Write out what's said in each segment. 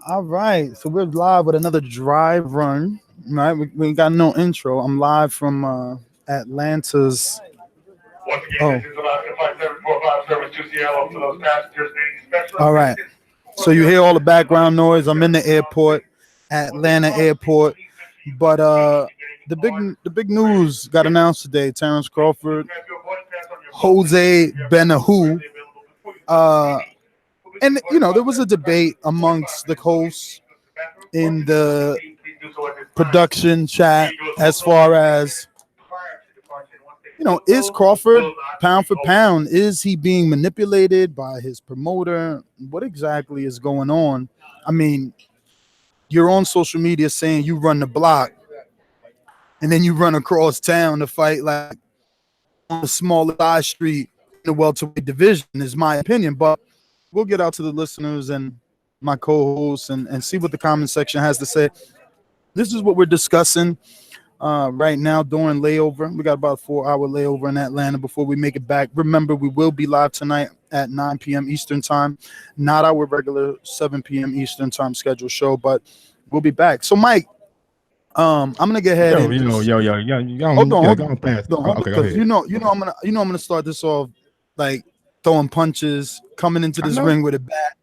All right, so we're live with another drive run. Right, we ain't got no intro. I'm live from Atlanta's. Once again, Oh, this is Alaska Flight 745 service to Seattle for those passengers needing special all right. assistance. So you hear all the background noise. I'm in the airport, Atlanta airport. But the big news got announced today. Terence Crawford, Jose Benavidez. Uh, and there was a debate amongst the hosts in the production chat as far as is Crawford pound for pound, is he being manipulated by his promoter? What exactly is going on? I mean, you're on social media saying you run the block and then you run across town to fight like on the smallest side street in the welterweight division, is my opinion. But we'll get out to the listeners and my co-hosts and see what the comment section has to say. This is what we're discussing right now during layover. We got about a 4-hour layover in Atlanta before we make it back. Remember, we will be live tonight at 9 p.m. Eastern time, not our regular 7 p.m. Eastern time scheduled show, but we'll be back. So, Mike, I'm gonna get ahead and hold on, Okay, because I'm gonna start this off like throwing punches, coming into this ring with a bat.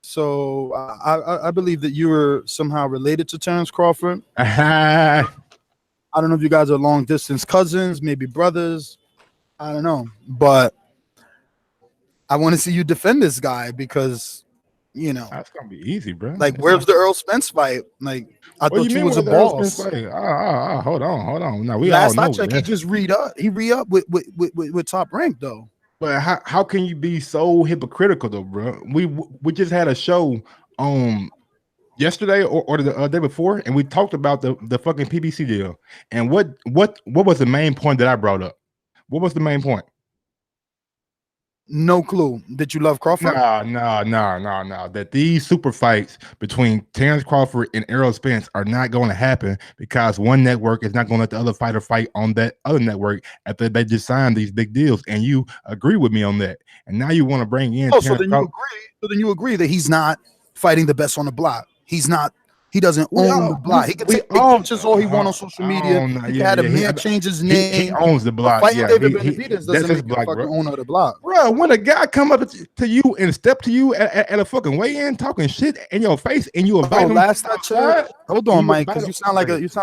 So I believe that you were somehow related to Terence Crawford. I don't know if you guys are long distance cousins, maybe brothers. I don't know, but I want to see you defend this guy because that's gonna be easy, bro. like, where's the Earl Spence fight? Like, I thought you was a boss. Hold on. Now we Last all know I checked, he just re-up. He re-up with Top Rank though. But how can you be so hypocritical though, bro? We just had a show yesterday or the day before, and we talked about the fucking PBC deal. And what was the main point that I brought up? What was the main point? No clue. Did you love Crawford? No. That these super fights between Terence Crawford and Errol Spence are not going to happen because one network is not going to let the other fighter fight on that other network after they just signed these big deals. And you agree with me on that. And now you want to bring in. So then you agree that he's not fighting the best on the block. He's not. He doesn't own the block. He can take pictures all he wants on social media. He had a man change his name. He owns the block. Fighting David Benavidez doesn't make him fucking owner of the block. Bro, when a guy come up to you and step to you at a fucking weigh-in talking shit in your face and you invite him. Last I checked, hold on, Mike, because you sound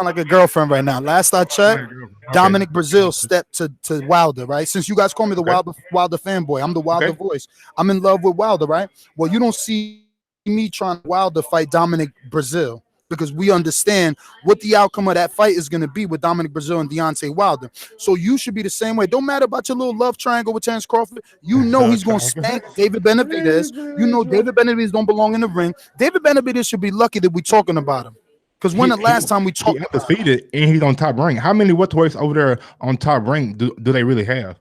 like a girlfriend right now. Last I checked, Dominic Brazil stepped to Wilder, right? Since you guys call me the Wilder fanboy, I'm the Wilder voice. I'm in love with Wilder, right? Well, you don't see me trying to Wilder fight Dominic Brazil because we understand what the outcome of that fight is going to be with Dominic Brazil and Deontay Wilder. So you should be the same way. Don't matter about your little love triangle with Terence Crawford. You know he's going to spank David Benavidez. You know David Benavidez don't belong in the ring. David Benavidez should be lucky that we're talking about him. Because when the last time we talked about undefeated and he's on Top Rank. How many welterweights over there on Top Rank do they really have?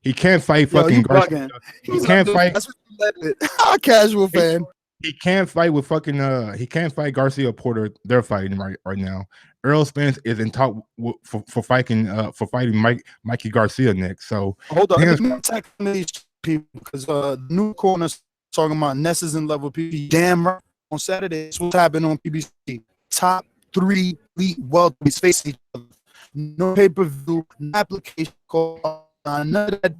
He can't fight fucking Garcia. He can't fight. Casual fan. He can't fight with fucking he can't fight Garcia Porter. They're fighting right now. Earl Spence is in talk for fighting Mikey Garcia next. So hold on, let me attack these people because new corners talking about Ness is in love with PBC. Damn right. On Saturday, this was happening on PBC. Top 3 elite welterweights facing each other. No pay-per-view, no application call, none of that.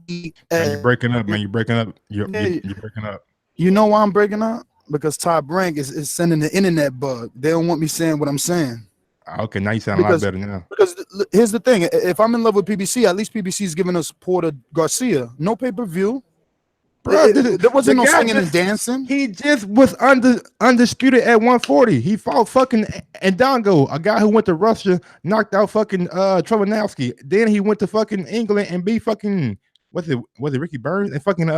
You're breaking up, man. You're breaking up. You're breaking up. You know why I'm breaking up? Because Top Rank is sending the internet bug. They don't want me saying what I'm saying. Okay, now you sound a lot better now. Because here's the thing. If I'm in love with PBC, at least PBC is giving us Porter Garcia. No pay-per-view. Bro, there wasn't no singing and dancing. He just was undisputed at 140. He fought fucking Ndongo, a guy who went to Russia, knocked out fucking Trovanowski. Then he went to fucking England and beat fucking was it Ricky Burns and fucking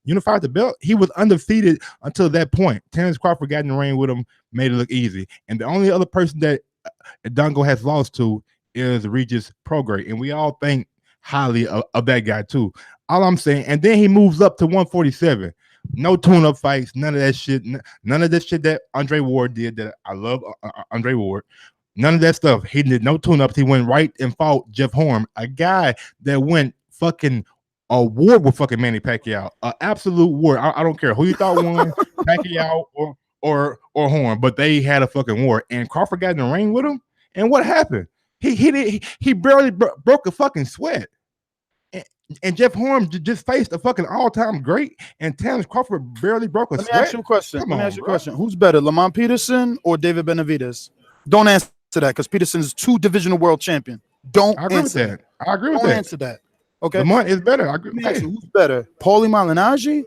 unified the belt. He was undefeated until that point. Terence Crawford got in the ring with him, made it look easy. And the only other person that Ndongo has lost to is Regis Prograis, and we all think highly of that guy too. All I'm saying, and then he moves up to 147. No tune-up fights, none of that shit. None of this shit that Andre Ward did. That I love Andre Ward. None of that stuff. He did no tune-ups. He went right and fought Jeff Horn, a guy that went fucking a war with fucking Manny Pacquiao, an absolute war. I don't care who you thought won, Pacquiao or Horn, but they had a fucking war, and Crawford got in the ring with him. And what happened? He barely broke a fucking sweat. And Jeff Horn just faced a fucking all-time great, and Terence Crawford barely broke a sweat. Let me ask you a question. Let me ask you a question. Who's better, Lamont Peterson or David Benavidez? Don't answer that, because Peterson's 2 divisional world champion. Don't answer that. I agree with that. Don't answer that. Okay. Lamont is better. I agree. Let me ask you, who's better, Paulie Malignaggi?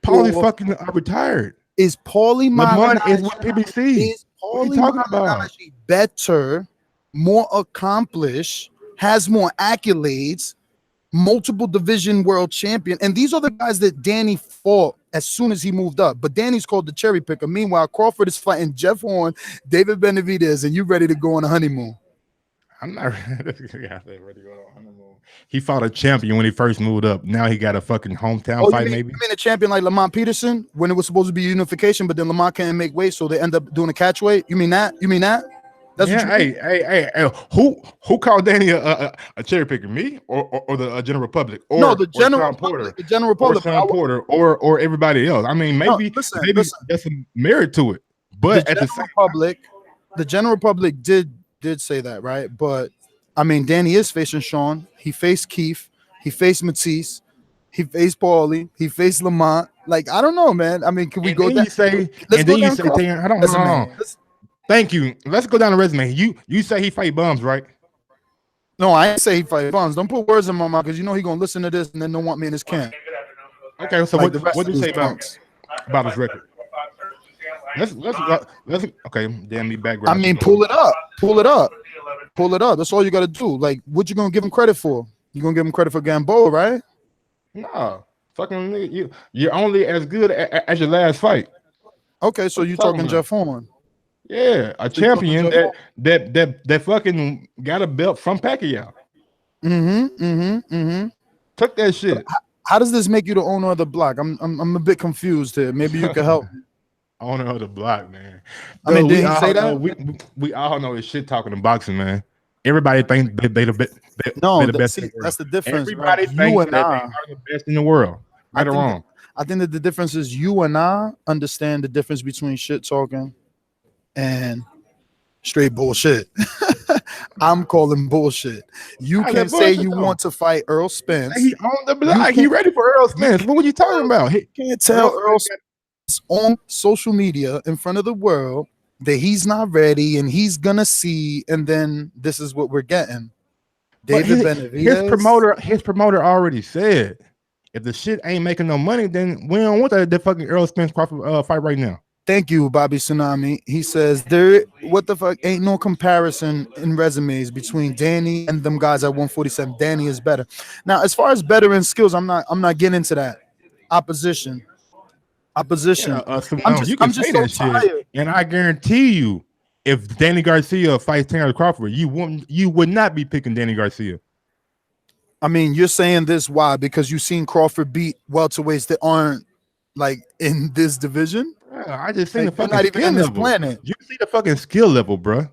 Paulie fucking retired. Is Paulie Malignaggi is with PBC? Is Paulie Malignaggi better, more accomplished, has more accolades, multiple division world champion? And these are the guys that Danny fought as soon as he moved up. But Danny's called the cherry picker. Meanwhile, Crawford is fighting Jeff Horn, David Benavidez, and you ready to go on a honeymoon. I'm not ready to go on a honeymoon. He fought a champion when he first moved up. Now he got a fucking hometown fight, maybe. You mean a champion like Lamont Peterson when it was supposed to be unification, but then Lamont can't make weight, so they end up doing a catch weight? You mean that? That's what you mean? Hey, who called Danny a cherry picker? Me or the general public? Or, no, the general public. The general public. Or Porter or everybody else. I mean, maybe there's some merit to it. But at the same public, the general public did say that, right? But I mean, Danny is facing Sean. He faced Keith. He faced Matisse. He faced Paulie. He faced Lamont. Like, I don't know, man. I mean, can we go down? Hold on. Thank you. Let's go down the resume. You say he fight bums, right? No, I ain't say he fight bums. Don't put words in my mouth, because you know he gonna listen to this and then don't want me in his camp. Okay, so like what did you say about his record? Let's okay. Damn me background. I mean, pull it up. That's all you gotta do. Like, what you gonna give him credit for? You gonna give him credit for Gamboa, right? No, fucking you're only as good as your last fight. Okay, so you talking Jeff Horn? Yeah, a champion that fucking got a belt from Pacquiao. Took that shit. How does this make you the owner of the block? I'm a bit confused here. Maybe you can help. Owner of the block, man. I mean, did he say that? We all know this shit talking in boxing, man. Everybody thinks they the best. That's the difference. Everybody thinks they are the best in the world. Right or wrong? I think that the difference is you and I understand the difference between shit talking and straight bullshit. I'm calling bullshit. You can say you want to fight Earl Spence. He on the block. He ready for Earl Spence. What were you talking about? He can't tell Earl Spence on social media in front of the world that he's not ready and he's gonna see, and then this is what we're getting. David Benavidez. His promoter already said, if the shit ain't making no money, then we don't want that fucking Earl Spence Crawford fight right now. Thank you, Bobby Tsunami. He says what the fuck, ain't no comparison in resumes between Danny and them guys at 147. Danny is better. Now, as far as better in skills, I'm not getting into that. Opposition. Yeah, I'm just so tired. And I guarantee you, if Danny Garcia fights Terence Crawford, you would not be picking Danny Garcia. I mean, you're saying this why? Because you've seen Crawford beat welterweights that aren't like in this division. I just think like, the fucking not even in this level. planet. You see the fucking skill level, bro.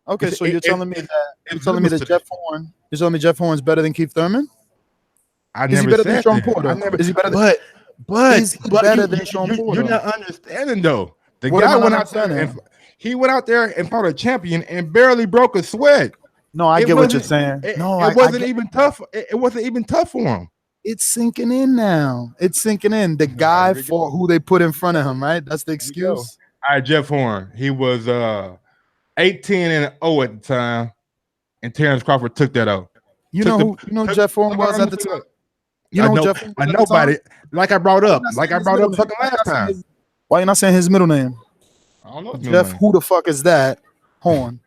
Okay, so you're telling me that Jeff Horn. You're telling me Jeff Horn's better than Keith Thurman? Is he better than Sean Porter? Is he better than? But Sean Porter? You're not understanding though. The guy went out there he went out there and fought a champion and barely broke a sweat. No, I get what you're saying. It wasn't even tough. It wasn't even tough for him. It's sinking in now. It's sinking in. The guy fought who they put in front of him, right? That's the excuse. All right, Jeff Horn. He was 18-0 at the time, and Terence Crawford took that out. You know who Jeff Horn was at the time? You know Jeff Horn? I know about it. Like I brought up fucking last time. Why you not saying his middle name? I don't know. Jeff, who the fuck is that? Horn.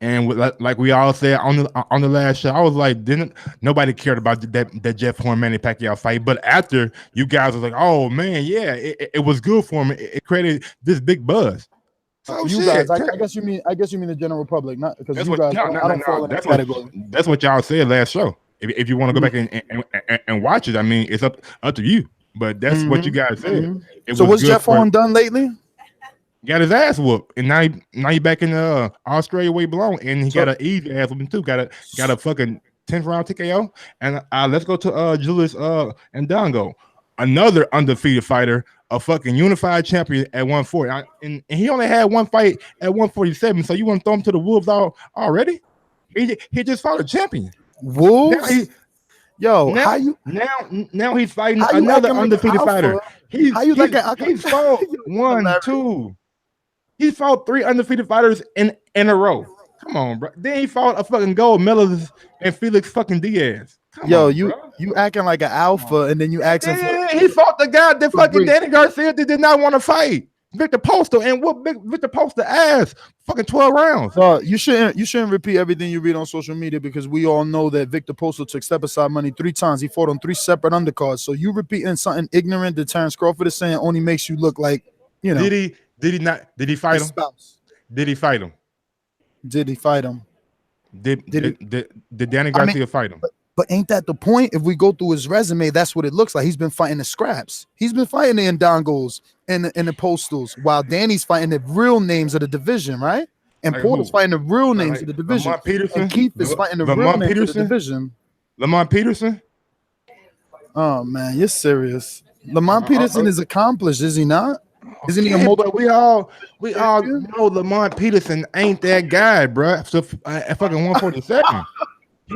And like we all said on the last show, I was like, didn't nobody cared about that Jeff Horn Manny Pacquiao fight? But after, you guys were like, oh man, yeah, it was good for him. It created this big buzz. So you guys, I guess you mean the general public, not because you guys. I don't fall in that category. That's what y'all said last show. If you want to go back and watch it, I mean, it's up to you. But that's what you guys said. So what's Jeff Horn done lately? Got his ass whooped, and now he back in Australia where he belong, and he got an easy ass whooping too. Got a fucking 10th round TKO. And let's go to Julius Ndongo, another undefeated fighter, a fucking unified champion at 140, and he only had one fight at 147. So you want to throw him to the wolves already? He just fought a champion. Wolves. Now he's fighting another undefeated fighter. He's fought he fought 3 undefeated fighters in a row. Come on, bro. Then he fought a fucking gold medalist and Felix fucking Diaz. You acting like an alpha, and then you asking he fought the guy that fucking Danny Garcia that did not want to fight. Victor Postal, and what Victor Postal ass fucking 12 rounds. You shouldn't repeat everything you read on social media, because we all know that Victor Postal took step aside money 3 times. He fought on 3 separate undercards. So you repeating something ignorant that Terence Crawford is saying only makes you look like, you know. Did he fight him? Spouse. Did he fight him? Did he fight him? Did Danny Garcia fight him? But ain't that the point? If we go through his resume, that's what it looks like. He's been fighting the scraps. He's been fighting the Ndongos and the Postals, while Danny's fighting the real names of the division, right? And Porter's fighting the real names of the division. Lamont Peterson. And Keith is fighting the real names of the division. Lamont Peterson. Oh man, you're serious. Lamont Peterson is accomplished, is he not? Isn't he a but we all know Lamont Peterson ain't that guy, bro. So at fucking 147.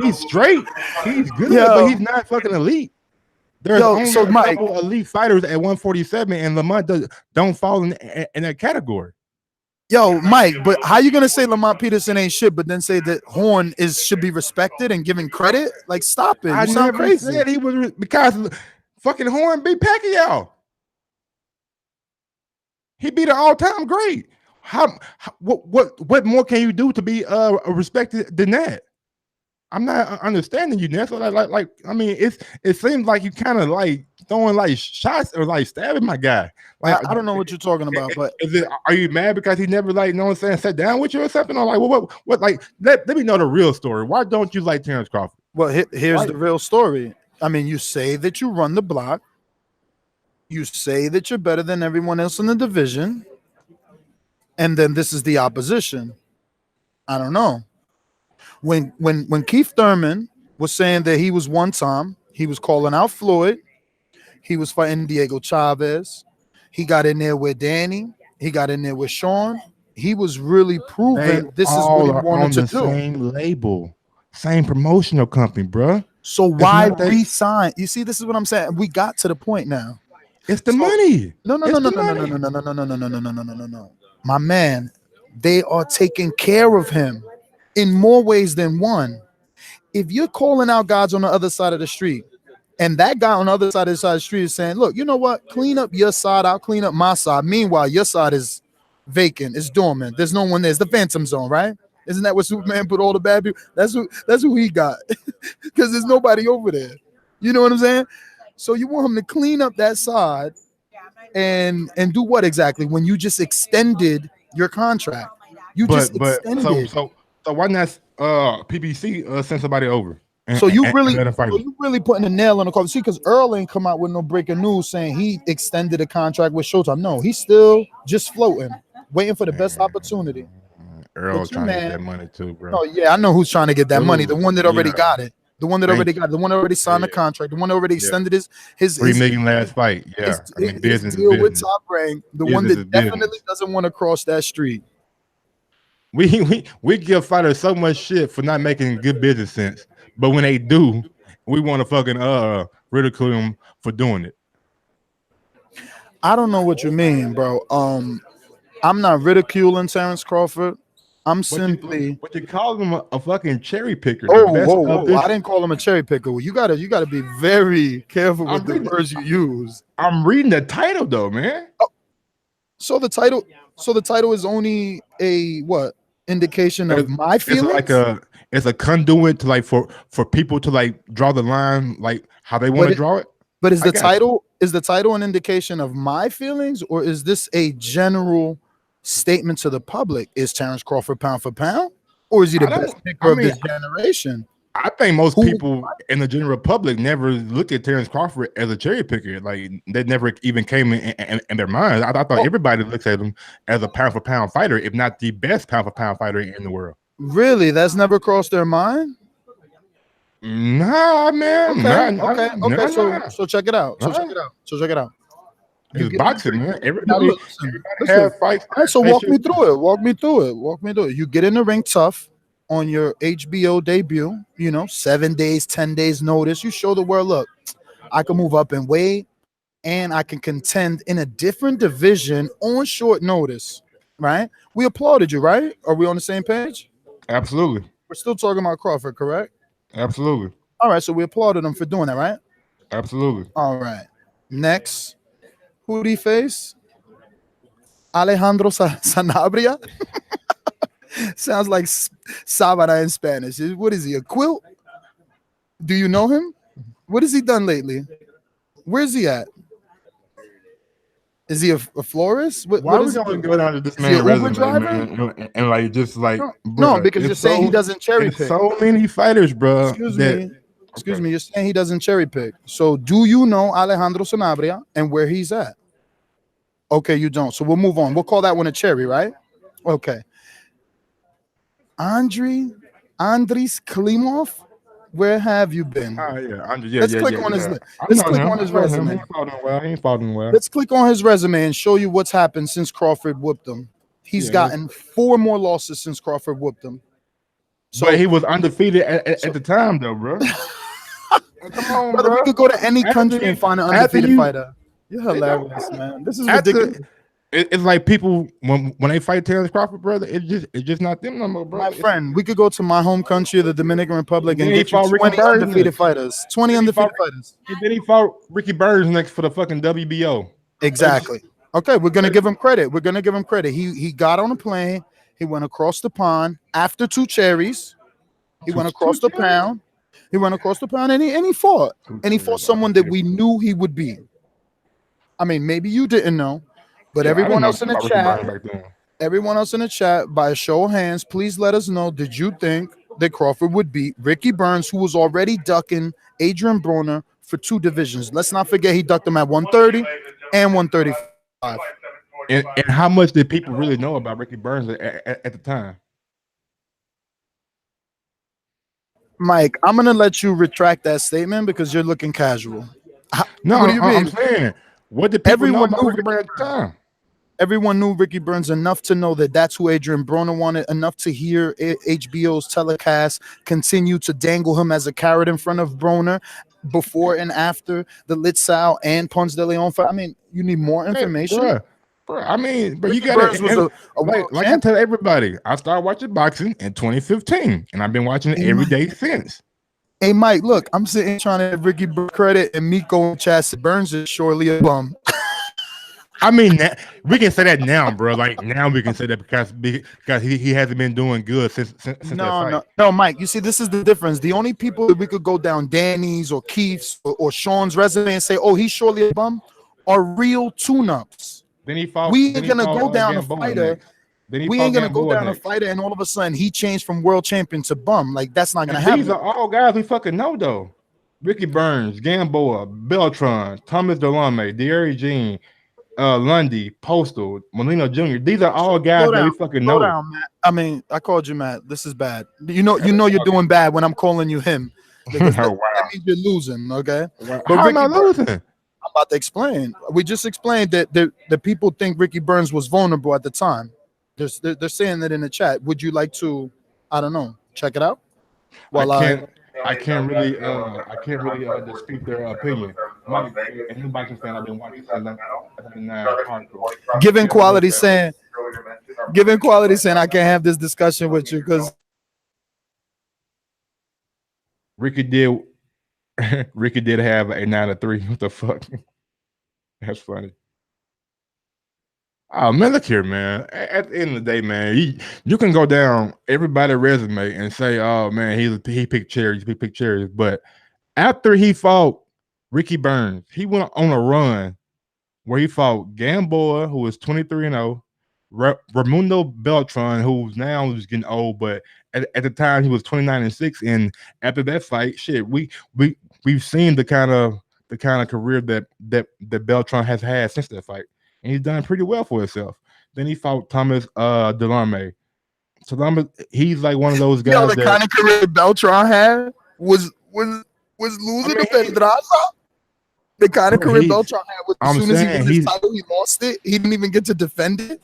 He's straight. He's good, but he's not fucking elite. There's only a couple elite fighters at 147, and Lamont don't fall in that category. Yo, Mike, but how you gonna say Lamont Peterson ain't shit, but then say that Horn should be respected and given credit? Like, stop it. You sound crazy. Said he was because fucking Horn beat Pacquiao. He beat an all-time great. What more can you do to be respected than that? I'm not understanding you, Ness. Like I mean, it seems like you kind of like throwing like shots or like stabbing my guy. Like I don't know what you're talking about, but are you mad because he never like, you know what I'm saying, sat down with you or something? Or like what like let me know the real story. Why don't you like Terence Crawford? Well, here's the real story. I mean, you say that you run the block. You say that you're better than everyone else in the division, and then this is the opposition. I don't know. When Keith Thurman was saying that he was one time, he was calling out Floyd, he was fighting Diego Chavez, he got in there with Danny, he got in there with Sean. He was really proving this is what he wanted to do. Same label, same promotional company, bro. So why re-sign? You see, this is what I'm saying. We got to the point now. It's the money. No. My man, they are taking care of him in more ways than one. If you're calling out guys on the other side of the street, and that guy on the other side of the street is saying, look, you know what? Clean up your side, I'll clean up my side. Meanwhile, your side is vacant, it's dormant. There's no one there. It's the Phantom Zone, right? Isn't that what Superman put all the bad people? That's who he got. Because there's nobody over there. You know what I'm saying? So you want him to clean up that side and do what exactly when you just extended your contract? You just extended. So why not PBC send somebody over? So you really putting a nail on the coffin. See, because Earl ain't come out with no breaking news saying he extended a contract with Showtime. No, he's still just floating, waiting for the best opportunity. Earl's trying to get that money too, bro. Oh yeah, I know who's trying to get that money. The one that already got it. The one that already got it. The one that already signed the contract. The one that already extended his $3 million last fight. Yeah, his deal with Top Rank. The one that definitely doesn't want to cross that street. We give fighters so much shit for not making good business sense, but when they do, we want to fucking ridicule them for doing it. I don't know what you mean, bro. I'm not ridiculing Terence Crawford. I'm simply. But you call him a fucking cherry picker. Whoa! I didn't call him a cherry picker. You gotta be very careful with the words you use. I'm reading the title though, man. Oh, so the title is only a what? Indication of my feelings. It's a conduit to like for people to like draw the line like how they want to draw it. But is the title an indication of my feelings, or is this a general statement to the public? Is Terence Crawford pound for pound, or is he the best picker of this generation? I think most people in the general public never looked at Terence Crawford as a cherry picker. Like that never even came in their minds. I thought everybody looks at him as a pound for pound fighter, if not the best pound for pound fighter in the world. Really? That's never crossed their mind? Nah, man. Okay. So check it out. Check it out. It's boxing, man. Now Everybody listen. has fights. All right, so walk me through it. Walk me through it. You get in the ring tough on your HBO debut. 7 days, 10 days notice. You show the world, look, I can move up in weight and I can contend in a different division on short notice. Right? We applauded you, right? Are we on the same page? Absolutely. We're still talking about Crawford, correct? Absolutely. All right, so we applauded him for doing that, right? Absolutely. All right. Next, who did he face? Alejandro Sanabria. Sounds like Sabana in Spanish. What is he, a quilt? Do you know him? What has he done lately? Where's he at? Is he a florist? Why are we going to go down to this man's resume, man, and like just like no, because you're saying he doesn't cherry pick. So many fighters, bro. Excuse me. You're saying he doesn't cherry pick. So do you know Alejandro Sanabria and where he's at? Okay, you don't. So we'll move on. We'll call that one a cherry, right? Okay. Andriy Klimov, where have you been? Let's click on his. Let's click on his resume. He ain't fought well. Let's click on his resume and show you what's happened since Crawford whooped him. He's gotten 4 more losses since Crawford whooped him. So but he was undefeated at the time, though, bro. Come on, brother. We could go to any country and find an undefeated fighter. You're hilarious, man. This is ridiculous. It's like people when they fight Terence Crawford, brother. It's just not them no more, bro. My friend, we could go to my home country, the Dominican Republic, and get you 20 undefeated fighters. 20 undefeated fighters. Then he fought Ricky Burns next for the fucking WBO. Exactly. Okay, we're gonna give him credit. He got on a plane. He went across the pond after 2 cherries. He went across the pound. He went across the pound and he fought. And he fought someone that we knew he would beat. I mean, maybe you didn't know. But everyone else in the chat, by a show of hands, please let us know, did you think that Crawford would beat Ricky Burns, who was already ducking Adrian Broner for 2 divisions? Let's not forget he ducked him at 130 and 135. And how much did people really know about Ricky Burns at the time? Mike, I'm going to let you retract that statement because you're looking casual. No, what do you mean? I'm saying, what did people know about Ricky Burns at the time? Everyone knew Ricky Burns enough to know that that's who Adrian Broner wanted, enough to hear HBO's telecast continue to dangle him as a carrot in front of Broner before and after the Litzau and Ponce de Leon fight. I mean, you need more information. Bro, I mean, but you got to like I tell everybody, I started watching boxing in 2015, and I've been watching it every day since. Hey, Mike, look, I'm sitting trying to give Ricky credit, and Miko and Chas Burns is surely a bum. I mean, we can say that now, bro. Like now, we can say that because he hasn't been doing good since that fight. No, Mike. You see, this is the difference. The only people that we could go down Danny's or Keith's or Sean's resume and say, "Oh, he's surely a bum," are real tune-ups. Then he fought. We ain't gonna go down a fighter. We ain't gonna go down a fighter, and all of a sudden he changed from world champion to bum. Like that's not gonna happen. These are all guys we fucking know, though. Ricky Burns, Gamboa, Beltran, Thomas Delame, Deary Jean. Lundy, Postal, Molina Jr. These are all guys that we fucking know. Down, Matt. I mean, I called you Matt. This is bad. You know you're doing bad when I'm calling you him. Because that means you're losing, okay? Wow. But how am I losing? I'm about to explain. We just explained that the people think Ricky Burns was vulnerable at the time. They're saying that in the chat. Would you like to, I don't know, check it out? Well, I can't really dispute their opinion. A new boxing fan I've been watching Giving quality saying I can't have this discussion with you because Ricky did have a 9-3. What the fuck? That's funny. Oh man, look here, man. At the end of the day, man, you can go down everybody's resume and say, "Oh man, he picked cherries, But after he fought Ricky Burns, he went on a run where he fought Gamboa, who was 23-0, Raimundo Beltran, who's now getting old, but at the time he was 29-6. And after that fight, shit, we've seen the kind of career that Beltran has had since that fight. And he's done pretty well for himself. Then he fought Thomas Delame. So he's like one of those guys. The kind of career Beltran had was losing to Pedraza. The kind of career Beltran had was as I'm soon as he saying won his title, he lost it. He didn't even get to defend it.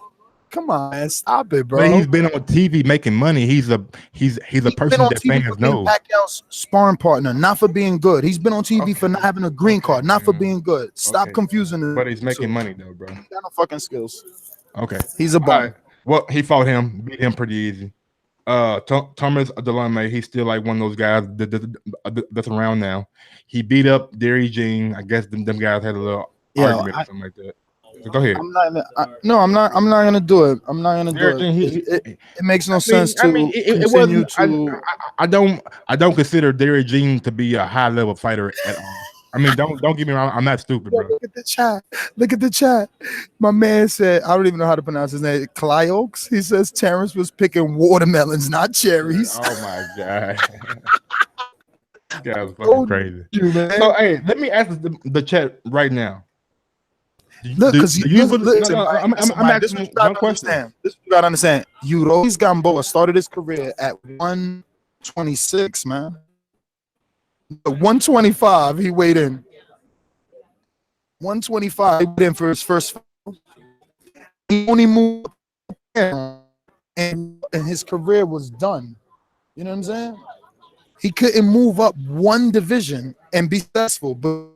Come on, man, stop it, bro. But he's been on TV making money. He's a person that TV fans for being know. Pacquiao's sparring partner, not for being good. He's been on TV for not having a green card, not for being good. Stop confusing it. But he's making money though, bro. He got no fucking skills. Okay, he's a bum. Right. Well, he fought him, beat him pretty easy. Thomas Delame, he's still like one of those guys that's around now. He beat up Derry Jean. I guess them guys had a little argument or something like that. So go ahead. I'm not gonna do it. I'm not gonna do it. It makes no sense to continue to. I don't consider Derry Jean to be a high level fighter at all. I mean, don't get me wrong. I'm not stupid, bro. Look at the chat. Look at the chat. My man said, I don't even know how to pronounce his name. Clyoaks. He says Terrence was picking watermelons, not cherries. Oh my god. This guy was fucking crazy. So hey, let me ask the chat right now. Look, because I'm asking one question. This you gotta understand. Urois Gamboa started his career at 126, man. 125, he weighed in. 125, he weighed in for his first fight. He only moved up and his career was done. You know what I'm saying? He couldn't move up one division and be successful, but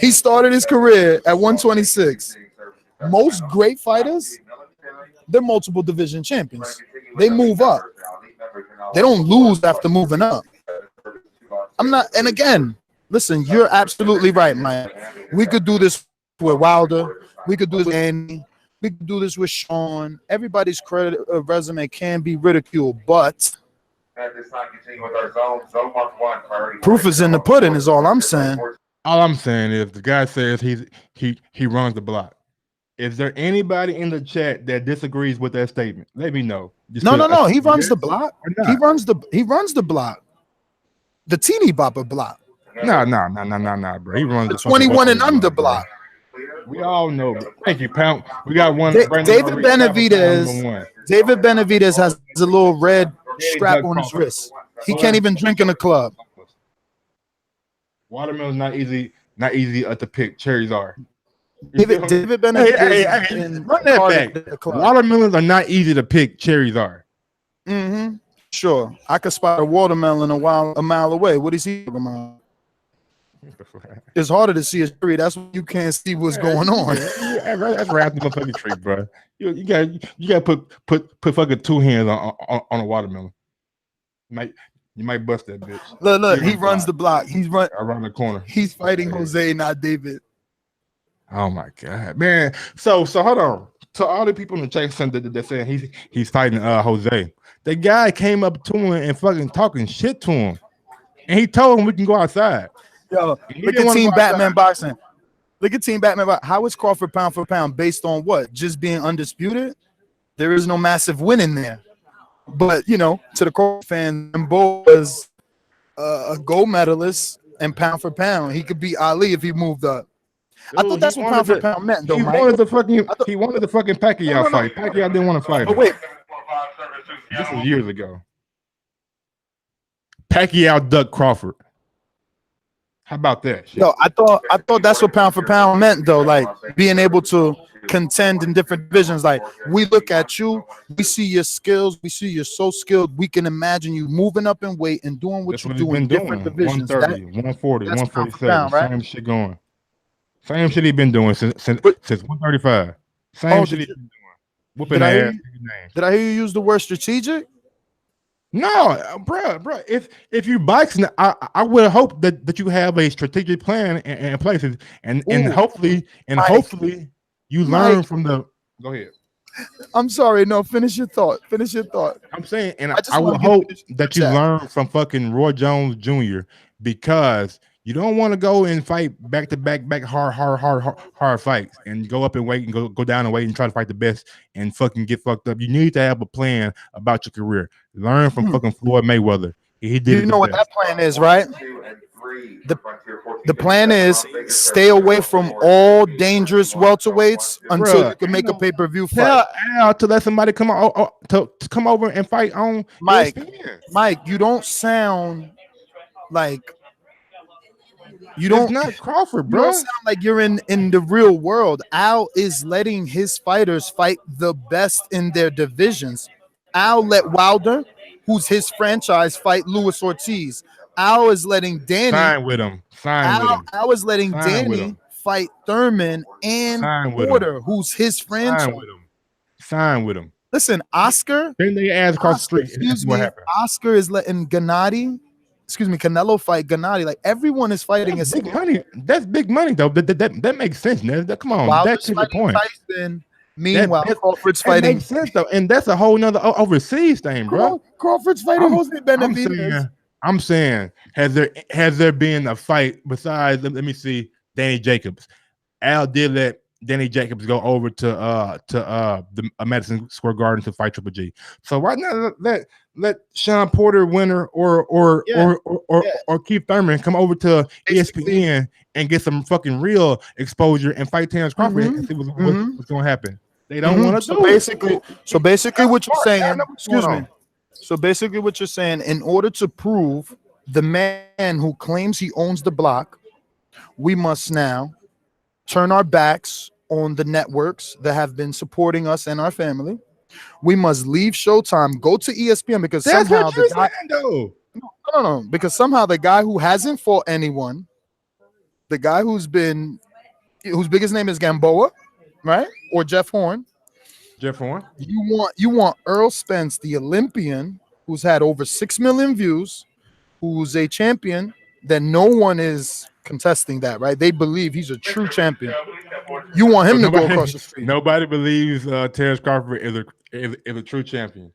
he started his career at 126. Most great fighters, they're multiple division champions. They move up. They don't lose after moving up. I'm not, and again, listen, you're absolutely right, man. We could do this with Wilder. We could do this with Manny. We could do this with Sean. Everybody's credit resume can be ridiculed, but proof is in the pudding, is all I'm saying. All I'm saying is the guy says he runs the block. Is there anybody in the chat that disagrees with that statement? Let me know. No. He runs the block. He runs the block. The teeny bopper block. Nah, bro. He runs the 21 and under block. We all know. Bro. Thank you, Pound. We got one. David Benavidez. David Benavidez has a little red strap on his wrist. He can't even drink in the club. Watermelon's not easy to pick. Cherries are. David Benavidez. Hey, run that back. Watermelons are not easy to pick. Cherries are. Mm-hmm. Sure. I could spot a watermelon a mile away. What is he talking about? It's harder to see a tree. That's when you can't see what's going on. That's right after the fucking tree, bro. You got put fucking two hands on a watermelon. You might bust that bitch. Look, he runs the block. He's around the corner. He's fighting Jose, not David. Oh my god, man. So hold on. To all the people in the chat center that saying he's fighting Jose, the guy came up to him and fucking talking shit to him, and he told him we can go outside. Yo, look at Team Batman boxing. Look at Team Batman boxing. How is Crawford pound for pound based on what? Just being undisputed? There is no massive win in there. But you know, to the Crawford fan, Bo was a gold medalist and pound for pound. He could beat Ali if he moved up. Dude, I thought that's what pound for pound meant, though. He wanted the fucking Pacquiao fight. Pacquiao didn't want to fight. Oh wait, this was years ago. Pacquiao ducked Crawford. How about that? Shit? Yo, I thought that's what pound for pound meant, though. Like being able to contend in different divisions. Like we look at you, we see your skills, we see you're so skilled. We can imagine you moving up in weight and doing what you do in different divisions. 130, 140, 147, right? Same shit going. Same shit he been doing since 135. Same shit he been doing. Whooping ass. Did I hear you use the word strategic? No, bro. If you boxing, I would hope that you have a strategic plan in places, and hopefully you learn from the. Go ahead. I'm sorry. No, finish your thought. I'm saying, and I would hope that you learn from fucking Roy Jones Jr. because you don't want to go and fight back to back hard fights and go up and wait and go down and wait and try to fight the best and fucking get fucked up. You need to have a plan about your career. Learn from fucking Floyd Mayweather. He did. You know what that plan is, right? The plan is stay away from all dangerous welterweights until you can make a pay-per-view fight. To let somebody come over and fight on Mike. Mike, you don't sound like You It's don't not Crawford, you don't bro. sound like you're in the real world. Al is letting his fighters fight the best in their divisions. Al let Wilder, who's his franchise, fight Luis Ortiz. Al is letting Danny. Sign with him. Sign with Al, him. Al is letting Sign with Danny him. fight Thurman and Sign with him. Porter, who's his franchise. Sign with him. Sign with him. Listen, Oscar. Then they ass across the street. And see what happened. Oscar is letting Canelo fight Gennady. Like everyone is fighting. That's big money. That's big money, though. That makes sense, man. Come on, Wilder's that's the point. Tyson. Meanwhile, Crawford's that fighting. makes sense, though, and that's a whole nother overseas thing, bro. Crawford's fighting Jose Benavidez. I'm saying, has there been a fight besides? Let me see, Danny Jacobs. Al did let Danny Jacobs go over to the Madison Square Garden to fight Triple G. So why not let Sean Porter winner or Keith Thurman come over to ESPN and get some fucking real exposure and fight Terence Crawford and see what's going to happen. They don't want to do it. So basically, what you're saying, excuse me. So basically, what you're saying, in order to prove the man who claims he owns the block, we must now turn our backs on the networks that have been supporting us and our family. We must leave Showtime, go to ESPN because that's somehow what you're saying, though. No, because somehow the guy who hasn't fought anyone, the guy whose biggest name is Gamboa, right? Or Jeff Horn. Jeff Horn. You want Earl Spence, the Olympian, who's had over 6 million views, who's a champion that no one is contesting that, right? They believe he's a true champion. You want him to go across the street. Nobody believes Terence Crawford is a true champion.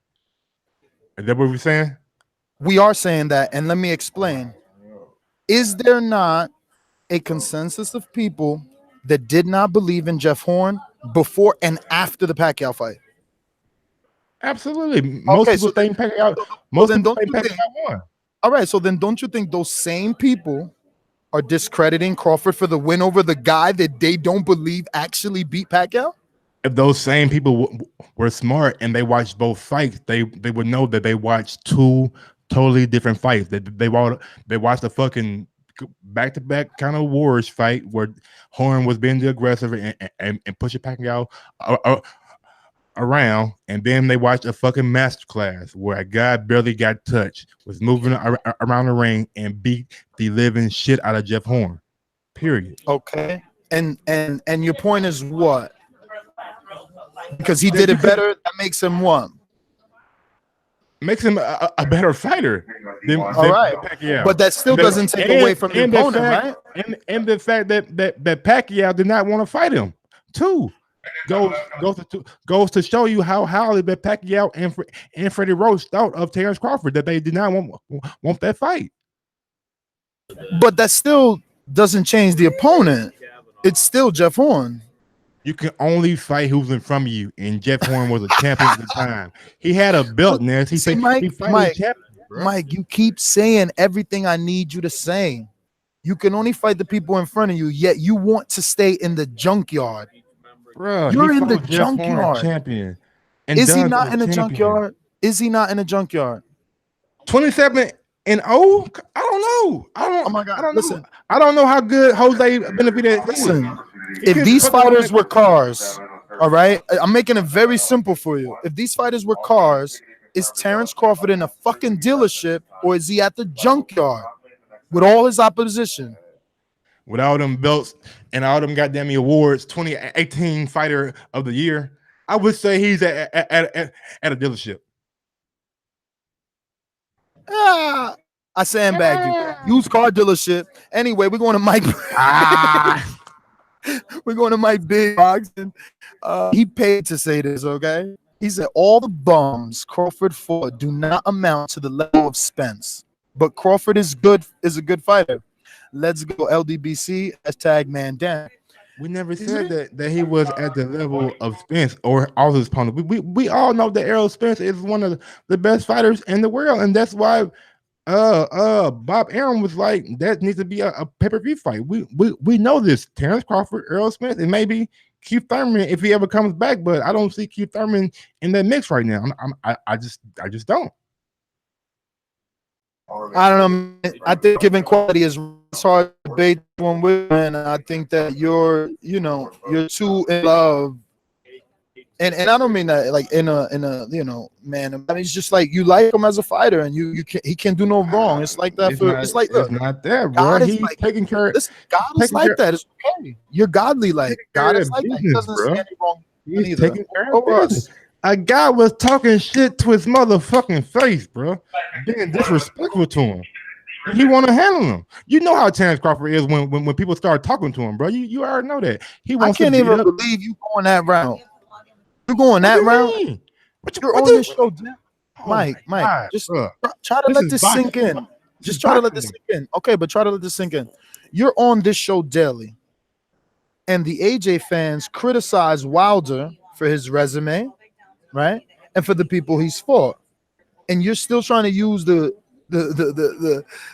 Is that what we're saying? We are saying that, and let me explain. Is there not a consensus of people that did not believe in Jeff Horn before and after the Pacquiao fight? Absolutely. Most people think Pacquiao won. All right, so then don't you think those same people are discrediting Crawford for the win over the guy that they don't believe actually beat Pacquiao? If those same people were smart and they watched both fights, they would know that they watched two totally different fights. They watched a fucking back-to-back kind of wars fight where Horn was being the aggressive and pushing Pacquiao around, and then they watched a fucking masterclass where a guy barely got touched, was moving around the ring and beat the living shit out of Jeff Horn. Period. Okay. And your point is what? Because he did it better, that makes him what? Makes him a better fighter than Pacquiao. But that still doesn't take away from the opponent, right? And the fact that Pacquiao did not want to fight him, too. Goes to show you how highly that Pacquiao and Freddie Roach thought of Terence Crawford, that they did not want that fight. But that still doesn't change the opponent. It's still Jeff Horn. You can only fight who's in front of you, and Jeff Horn was a champion at the time. He had a belt, Ness. Mike, you keep saying everything I need you to say. You can only fight the people in front of you, yet you want to stay in the junkyard. Bro, you're in the junkyard. Champion. Is he not in the junkyard? Is he not in the junkyard? 27-0? I don't know. Oh my God! Listen, I don't know how good Jose Benavidez is. Listen, if these fighters were cars, all right, I'm making it very simple for you. If these fighters were cars, is Terence Crawford in a fucking dealership or is he at the junkyard with all his opposition? With all them belts and all them goddamn awards, 2018 Fighter of the Year, I would say he's at a dealership. I sandbagged you. Used car dealership. Anyway, we're going to Mike. We're going to Mike Big Boxing. He paid to say this, okay? He said all the bums Crawford fought do not amount to the level of Spence, but Crawford is a good fighter. Let's go LDBC. #man down. We never said that he was at the level of Spence or all his opponents. We all know that Errol Spence is one of the best fighters in the world, and that's why Bob Arum was like, that needs to be a pay-per-view fight. We know this. Terence Crawford, Errol Spence, and maybe Keith Thurman if he ever comes back, but I don't see Keith Thurman in that mix right now. I just don't. I don't know, man. I think given quality is it's hard to debate one with, and I think that you're too in love. And I don't mean that like in a man. I mean, it's just like you like him as a fighter, and he can't do no wrong. It's like that for it's like It's look, not that, bro. God is He's like taking care. listen, God is Taking like care. that. It's okay. You're godly like God is Of like that. He business, doesn't see bro. any wrong He's either taking care of over business. us. A guy was talking shit to his motherfucking face, bro, being disrespectful to him. He want to handle him. You know how Terence Crawford is when people start talking to him, bro. You already know that. He I wants to can't beat even up. believe you going that route. You're going What do that you route. mean? You're What on do this show, Oh my Mike. God, Just bro. try to This let is this sink boxing. in. This is Just try to let this boxing. sink in. Okay, but try to let this sink in. You're on this show daily, and the AJ fans criticize Wilder for his resume, right? And for the people he's fought. And you're still trying to use the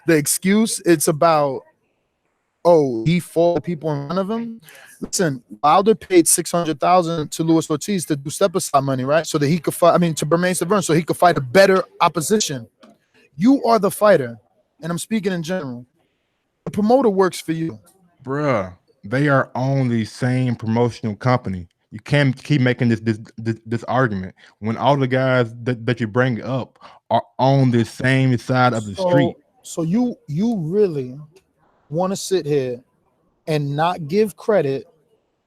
excuse. It's about he fought people in front of him. Listen, Wilder paid $600,000 to Luis Ortiz to do step aside money, right? So that he could fight. I mean, to Bermane Stiverne, so he could fight a better opposition. You are the fighter, and I'm speaking in general. The promoter works for you, Bruh, they are on the same promotional company. You can't keep making this argument when all the guys that you bring up are on the same side of the street. So you really want to sit here and not give credit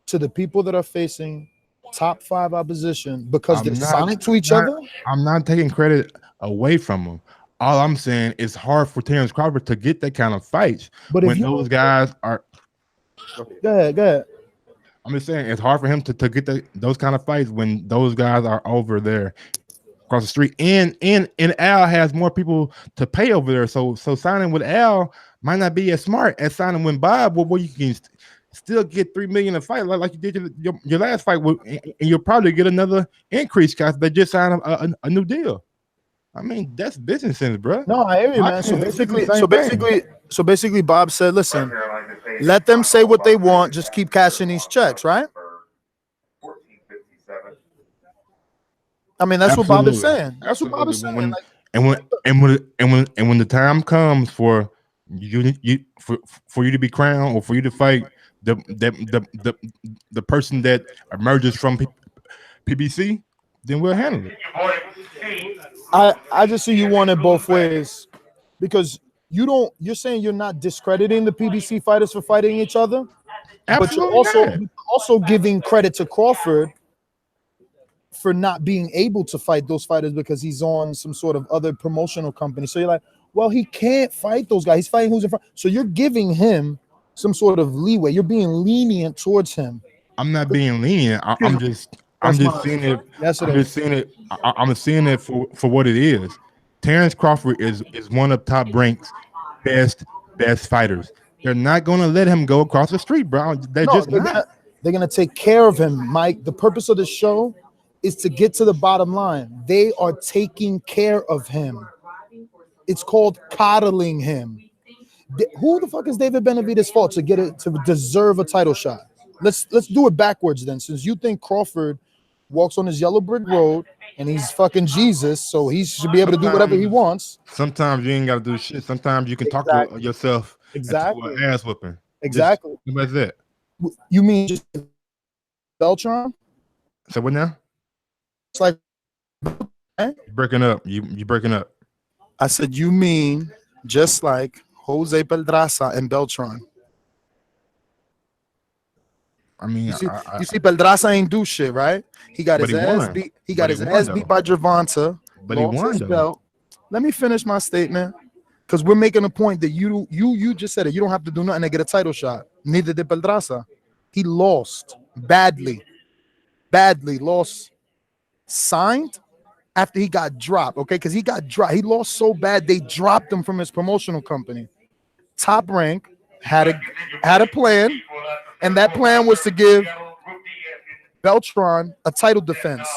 to the people that are facing top 5 opposition because they're I'm not, sonic to each not other? I'm not taking credit away from them. All I'm saying is hard for Terence Crawford to get that kind of fights But if when you those guys are. go ahead. I'm just saying it's hard for him to get those kind of fights when those guys are over there across the street. And Al has more people to pay over there. So signing with Al might not be as smart as signing with Bob, where you can still get $3 million a fight like you did your last fight, and you'll probably get another increase because they just signed a new deal. I mean, that's business sense, bro. No, I hear you, man. So basically, Bob said, "Listen, let them say what they want. Just keep cashing these checks, right?" I mean, that's what Bob is saying. That's what Bob is saying. When when the time comes for you for you to be crowned or for you to fight the person that emerges from PBC, then we'll handle it. I just see you want it both ways because you're saying you're not discrediting the PBC fighters for fighting each other, but you're also giving credit to Crawford for not being able to fight those fighters because he's on some sort of other promotional company. So you're like, well, he can't fight those guys. He's fighting who's in front. So you're giving him some sort of leeway. You're being lenient towards him. I'm not being lenient. I'm just seeing it. I'm seeing it for what it is. Terence Crawford is one of Top Rank's best fighters. They're not going to let him go across the street, bro. They're gonna take care of him, Mike. The purpose of the show is to get to the bottom line. They are taking care of him. It's called coddling him. Who the fuck is David Benavidez fault to get it to deserve a title shot? Let's do it backwards then. Since you think Crawford walks on his yellow brick road and he's fucking Jesus, so he should be able to do whatever he wants. Sometimes you ain't got to do shit. Sometimes you can talk to yourself into an ass whipping. Exactly. That's it. You mean just Beltran? So what now? It's like you're breaking up. You breaking up. I said you mean just like Jose Pedraza and Beltran. I mean, you see, Pedraza ain't do shit, right? He got his ass beat. He got his ass beat by Gervonta. But he won his belt. Let me finish my statement, because we're making a point that you just said it. You don't have to do nothing to get a title shot. Neither did Pedraza. He lost badly. Lost. Signed after he got dropped. Okay, because he got dropped. He lost so bad they dropped him from his promotional company. Top Rank had a plan. And that plan was to give Beltran a title defense.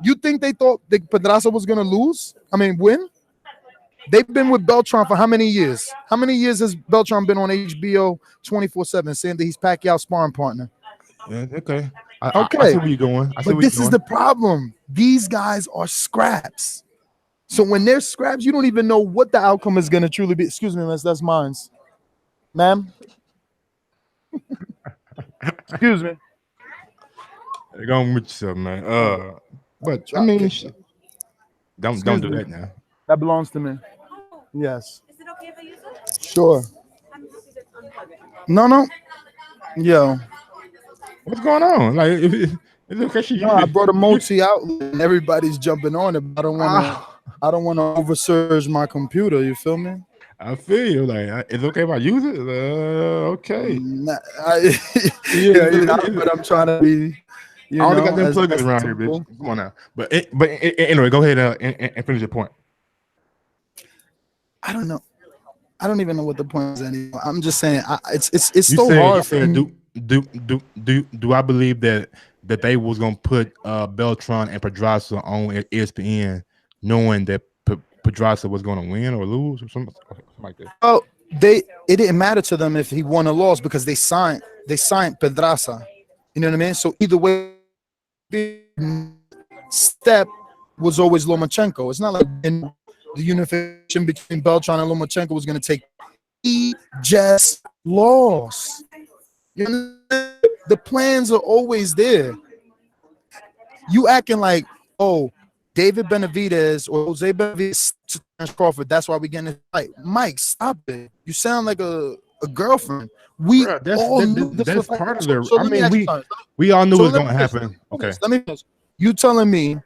You think they thought that Pedraza was going to lose? I mean, win? They've been with Beltran for how many years? How many years has Beltran been on HBO 24/7 saying that he's Pacquiao's sparring partner? Yeah, okay. I see where you're going. But this is the problem. These guys are scraps. So when there's scraps, you don't even know what the outcome is gonna truly be. Excuse me, miss, that's mine. Ma'am. Excuse me. Go on with yourself, man. But I Drop mean, kick. don't Excuse do me. that now. That belongs to me. Yes. Is it okay if I use it? Sure. No. Yo. What's going on? Like, it's okay. No, I brought a multi outlet and everybody's jumping on it. But I don't wanna oversurge my computer, you feel me? I feel you. Like, it's okay if I use it. Okay. Nah, Yeah, but I'm trying to be, I already got them as plugins around here, bitch. simple. Come on now. But anyway, go ahead and finish your point. I don't know. I don't even know what the point is anymore. I'm just saying it's You so said hard for me. do I believe that they was gonna put Beltran and Pedraza on ESPN, knowing that Pedraza was gonna win or lose or something like that? Oh, it didn't matter to them if he won or lost because they signed Pedraza. You know what I mean? So either way, step was always Lomachenko. It's not like in the unification between Beltran and Lomachenko was going to take. He just lost. You know, the plans are always there. You acting like, oh, David Benavidez or Jose Benavidez to Terence Crawford. That's why we getting it right. Mike, stop it. You sound like a girlfriend. We Bruh, all knew this that's was part of the. so I let me mean, ask you something. we all knew So it was let gonna me finish. happen. Okay. Let me finish. You telling me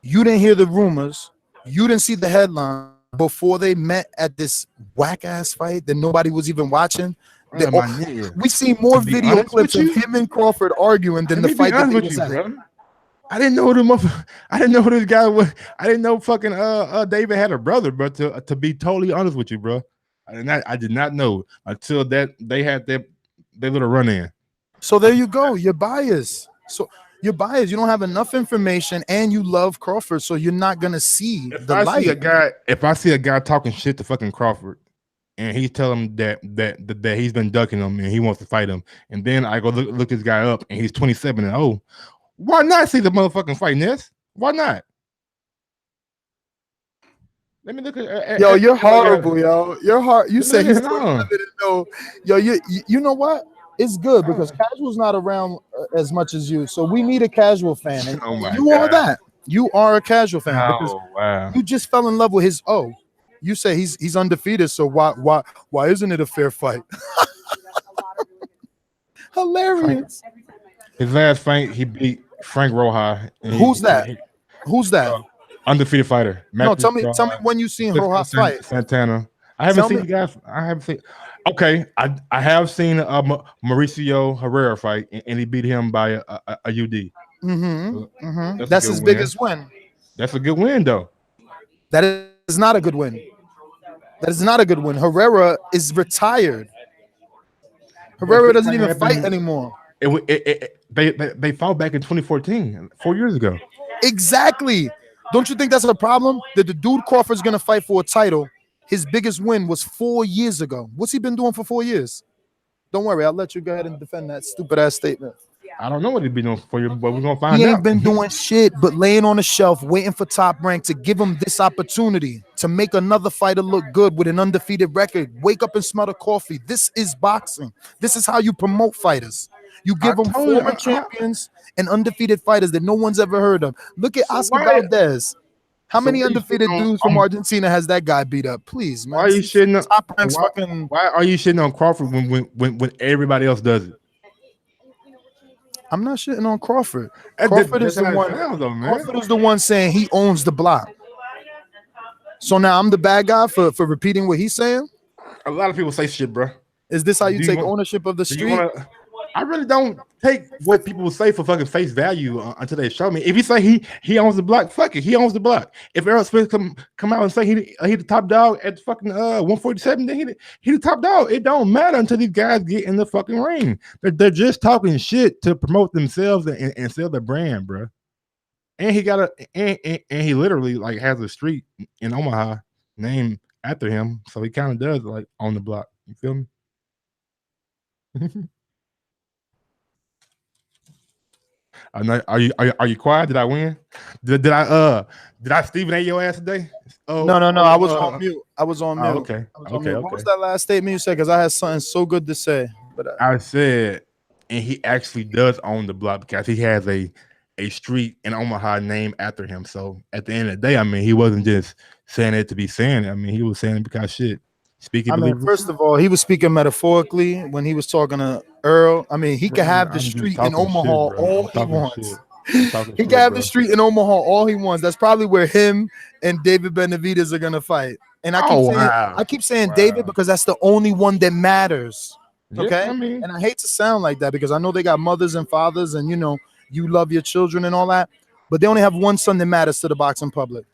you didn't hear the rumors, you didn't see the headline before they met at this whack ass fight that nobody was even watching? We see more To be video honest clips with of you, him and Crawford arguing than let the me be fight that honest they with was you, at. bro. I didn't know I didn't know who this guy was. I didn't know fucking David had a brother, bro. To be totally honest with you, bro, I did not know until that they had their little run in. So there you go. You're biased. So you're biased. You don't have enough information, and you love Crawford, so you're not gonna see If the I see light. a guy talking shit to fucking Crawford, and he's telling him that he's been ducking him and he wants to fight him, and then I go look this guy up and he's 27-0. Why not see the motherfucking fight, Ness? Why not? Let me look at Yo, you're horrible, yo. You're hard. You say he's 27 and no. Yo, you know what? It's good because casual's not around as much as you. So we need a casual fan, and Oh my you are God. that. You are a casual fan because Oh wow. you just fell in love with his. Oh, you say he's undefeated. So why isn't it a fair fight? Hilarious. His last fight, he beat Frank Rojas. Who's that? Who's that? Undefeated fighter. No, tell me when you seen Rojas fight. Santana. I haven't seen you guys. I haven't seen. Okay, I have seen Mauricio Herrera fight, and he beat him by a UD. That's his biggest win. That's a good win, though. That is not a good win. That is not a good win. Herrera is retired. Herrera doesn't even fight anymore. They fought back in 2014, 4 years ago. Exactly. Don't you think that's a problem? That the dude Crawford's gonna fight for a title. His biggest win was 4 years ago. What's he been doing for 4 years? Don't worry, I'll let you go ahead and defend that stupid ass statement. I don't know what he's been doing for you, but we're gonna find out. He ain't been doing shit but laying on the shelf, waiting for Top Rank to give him this opportunity to make another fighter look good with an undefeated record. Wake up and smell the coffee. This is boxing. This is how you promote fighters. You give them former champions and undefeated fighters that no one's ever heard of. Look at Oscar Valdez. How many undefeated dudes from Argentina has that guy beat up? Please, man. Why are you shitting on Top Rank's fucking? Why are you shitting on Crawford when everybody else does it? I'm not shitting on Crawford. Crawford is the one. Crawford is the one saying he owns the block. So now I'm the bad guy for repeating what he's saying. A lot of people say shit, bro. Is this how you take ownership of the street? I really don't take what people say for fucking face value until they show me. If you say he owns the block, fuck it, he owns the block. If Errol Spence come out and say he the top dog at fucking 147, then he the top dog. It don't matter until these guys get in the fucking ring. They're just talking shit to promote themselves and sell their brand, bro. And he got and he literally like has a street in Omaha named after him, so he kind of does like own the block. You feel me? Are you quiet? Did I win? did I Stephen A your ass today? No. I was on mute. I was on mute. Okay. What was that last statement you said? Because I had something so good to say. But I said, and he actually does own the block because he has a street in Omaha named after him. So at the end of the day, I mean, he wasn't just saying it to be saying it. I mean, he was saying it because shit. First of all, he was speaking metaphorically when he was talking to Earl. I mean, he can have the street in Omaha all he wants. He can have the street in Omaha all he wants. That's probably where him and David Benavidez are gonna fight. And I keep saying David because that's the only one that matters. Okay, yeah, I mean, and I hate to sound like that because I know they got mothers and fathers, and you love your children and all that, but they only have one son that matters to the boxing public.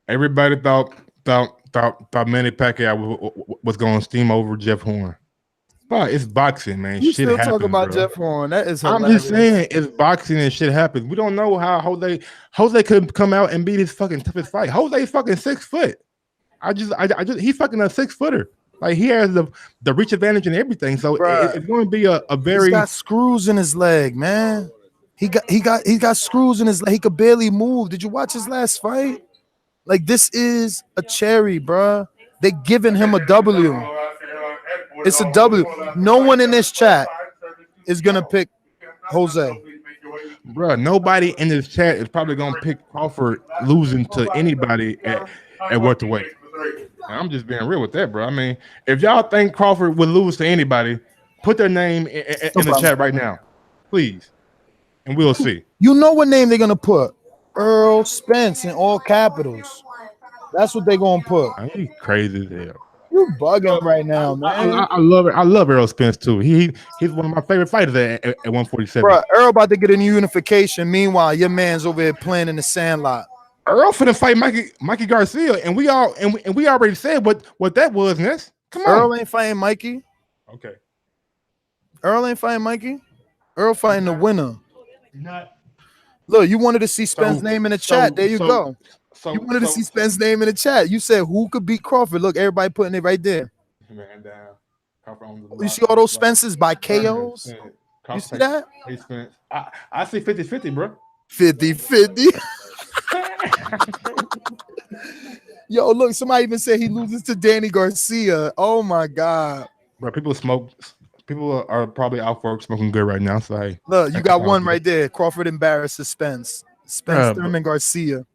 Everybody thought Manny Pacquiao was going to steam over Jeff Horn. But it's boxing, man. You shit still happens, talking about bro. Jeff Horn? That is hilarious. I'm just saying it's boxing and shit happens. We don't know how Jose could come out and beat his fucking toughest fight. Jose's fucking 6 foot. He's fucking a 6-footer. Like he has the reach advantage and everything. So it's going to be a very. He's got screws in his leg, man. He got screws in his leg. He could barely move. Did you watch his last fight? Like this is a cherry, bro. They giving him a W. It's a W. No one in this chat is gonna pick Jose. Bro, nobody in this chat is probably gonna pick Crawford losing to anybody at welterweight. I'm just being real with that, bro. I mean, if y'all think Crawford would lose to anybody, put their name in the chat right now, please, and we'll see. You know what name they're gonna put? Earl Spence in all capitals. That's what they're gonna put. He's crazy as hell. You bugging right now, man. I love it. I love Earl Spence too. He's one of my favorite fighters at 147. Bro, Earl about to get a new unification. Meanwhile, your man's over here playing in the sandlot. Earl finna fight Mikey Garcia, and we already said what that was, Ness. Come on. Earl ain't fighting Mikey. Okay. Earl ain't fighting Mikey. Earl fighting the winner. Not. Look, you wanted to see Spence's name in the chat. There you go. You wanted to see Spence's name in the chat. You said who could beat Crawford. Look, everybody putting it right there. Man down. You see all those Spences by KOs? You see that? I see 50-50, bro. 50-50. Yo, look, somebody even said he loses to Danny Garcia. Oh my God. Bro, people are probably out for smoking good right now. So hey, look, you got one right there. Crawford embarrasses Spence Thurman Garcia.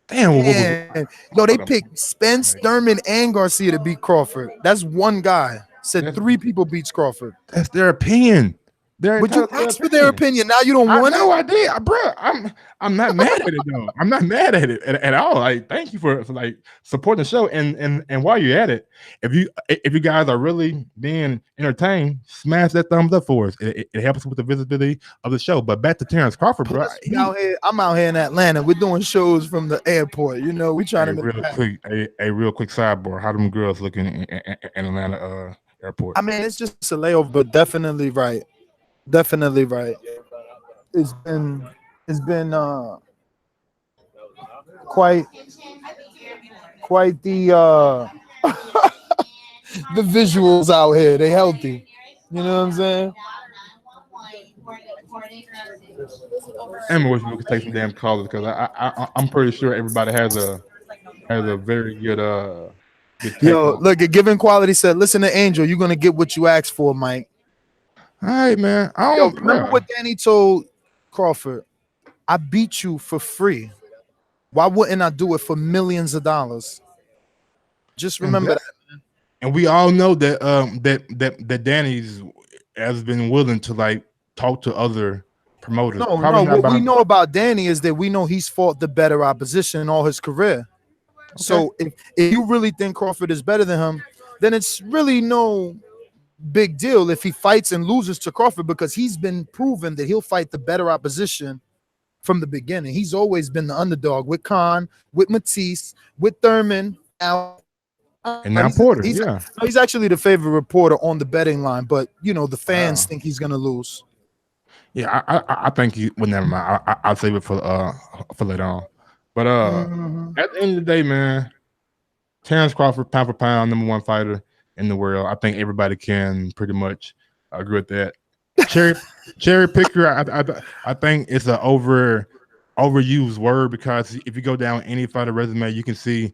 Damn. No, they picked Spence, Thurman, and Garcia to beat Crawford. That's one guy. Said 3 people beats Crawford. That's their opinion. But you asked for their opinion. Now you don't want it. No, I did, bro. I'm not mad at it though. I'm not mad at it at all. Like, thank you for like supporting the show. And while you're at it, if you guys are really being entertained, smash that thumbs up for us. It helps with the visibility of the show. But back to Terence Crawford, bro. I'm out here in Atlanta. We're doing shows from the airport. You know, we trying to make a real quick sidebar. How them girls looking in Atlanta airport? I mean, it's just a layover, but definitely right. Definitely right. It's been quite the the visuals out here. They healthy. You know what I'm saying? And wish we could take some damn callers because I'm pretty sure everybody has a very good Yo, look at Giving Quality said, listen to Angel, you're gonna get what you asked for, Mike. All right, man. Remember what Danny told Crawford? I beat you for free. Why wouldn't I do it for millions of dollars? Just remember that. Man. And we all know that that Danny's has been willing to like talk to other promoters. No. What we know about Danny is that we know he's fought the better opposition in all his career. Okay. So if you really think Crawford is better than him, then it's really no big deal if he fights and loses to Crawford because he's been proven that he'll fight the better opposition from the beginning. He's always been the underdog with Khan, with Matisse, with Thurman, and now Porter. He's actually the favorite reporter on the betting line, but you know the fans think he's gonna lose. Yeah, I think he. Well, never mind. I'll save it for later on. But at the end of the day, man, Terence Crawford, pound for pound, #1 fighter in the world. I think everybody can pretty much agree with that. Cherry picker, I think it's an overused word because if you go down any fighter resume, you can see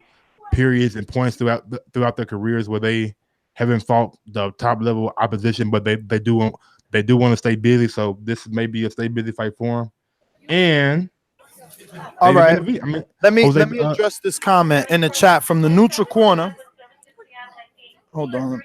periods and points throughout their careers where they haven't fought the top level opposition, but they do want to stay busy. So this may be a stay busy fight for him. And All right. Benavidez, I mean, Let me Jose, let me address this comment in the chat from the neutral corner. Hold on.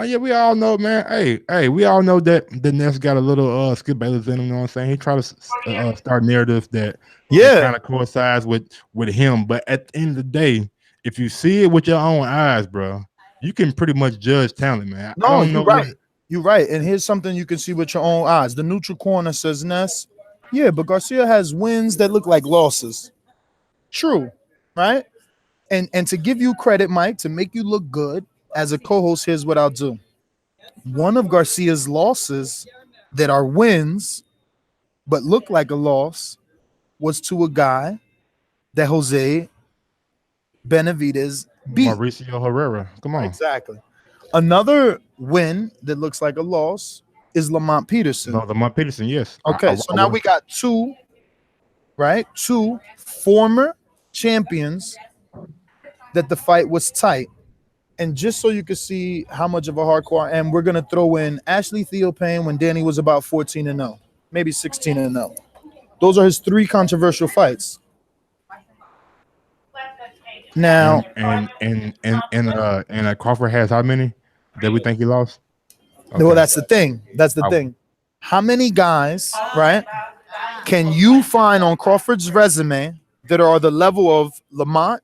Yeah, we all know, man. Hey, we all know that the Nets got a little Skip Bayless in him. You know what I'm saying? He tried to start narrative that kind of coincides with him. But at the end of the day, if you see it with your own eyes, bro, you can pretty much judge talent, man. No, I don't know. you're right. You're right. And here's something you can see with your own eyes. The neutral corner says Ness. Yeah, but Garcia has wins that look like losses. True, right? And to give you credit, Mike, to make you look good as a co-host, here's what I'll do. One of Garcia's losses that are wins but look like a loss was to a guy that Jose Benavidez beat. Mauricio Herrera. Come on. Exactly. Another win that looks like a loss is Lamont Peterson. No, Lamont Peterson, yes. Okay, so now we got two, right? Two former champions that the fight was tight. And just so you can see how much of a hardcore, and we're gonna throw in Ashley Theophane when Danny was about 14-0, maybe 16-0. Those are his three controversial fights. Now, and Crawford has how many that we think he lost? Okay. Well, that's the thing. That's the thing. How many guys, right, can you find on Crawford's resume that are the level of Lamont,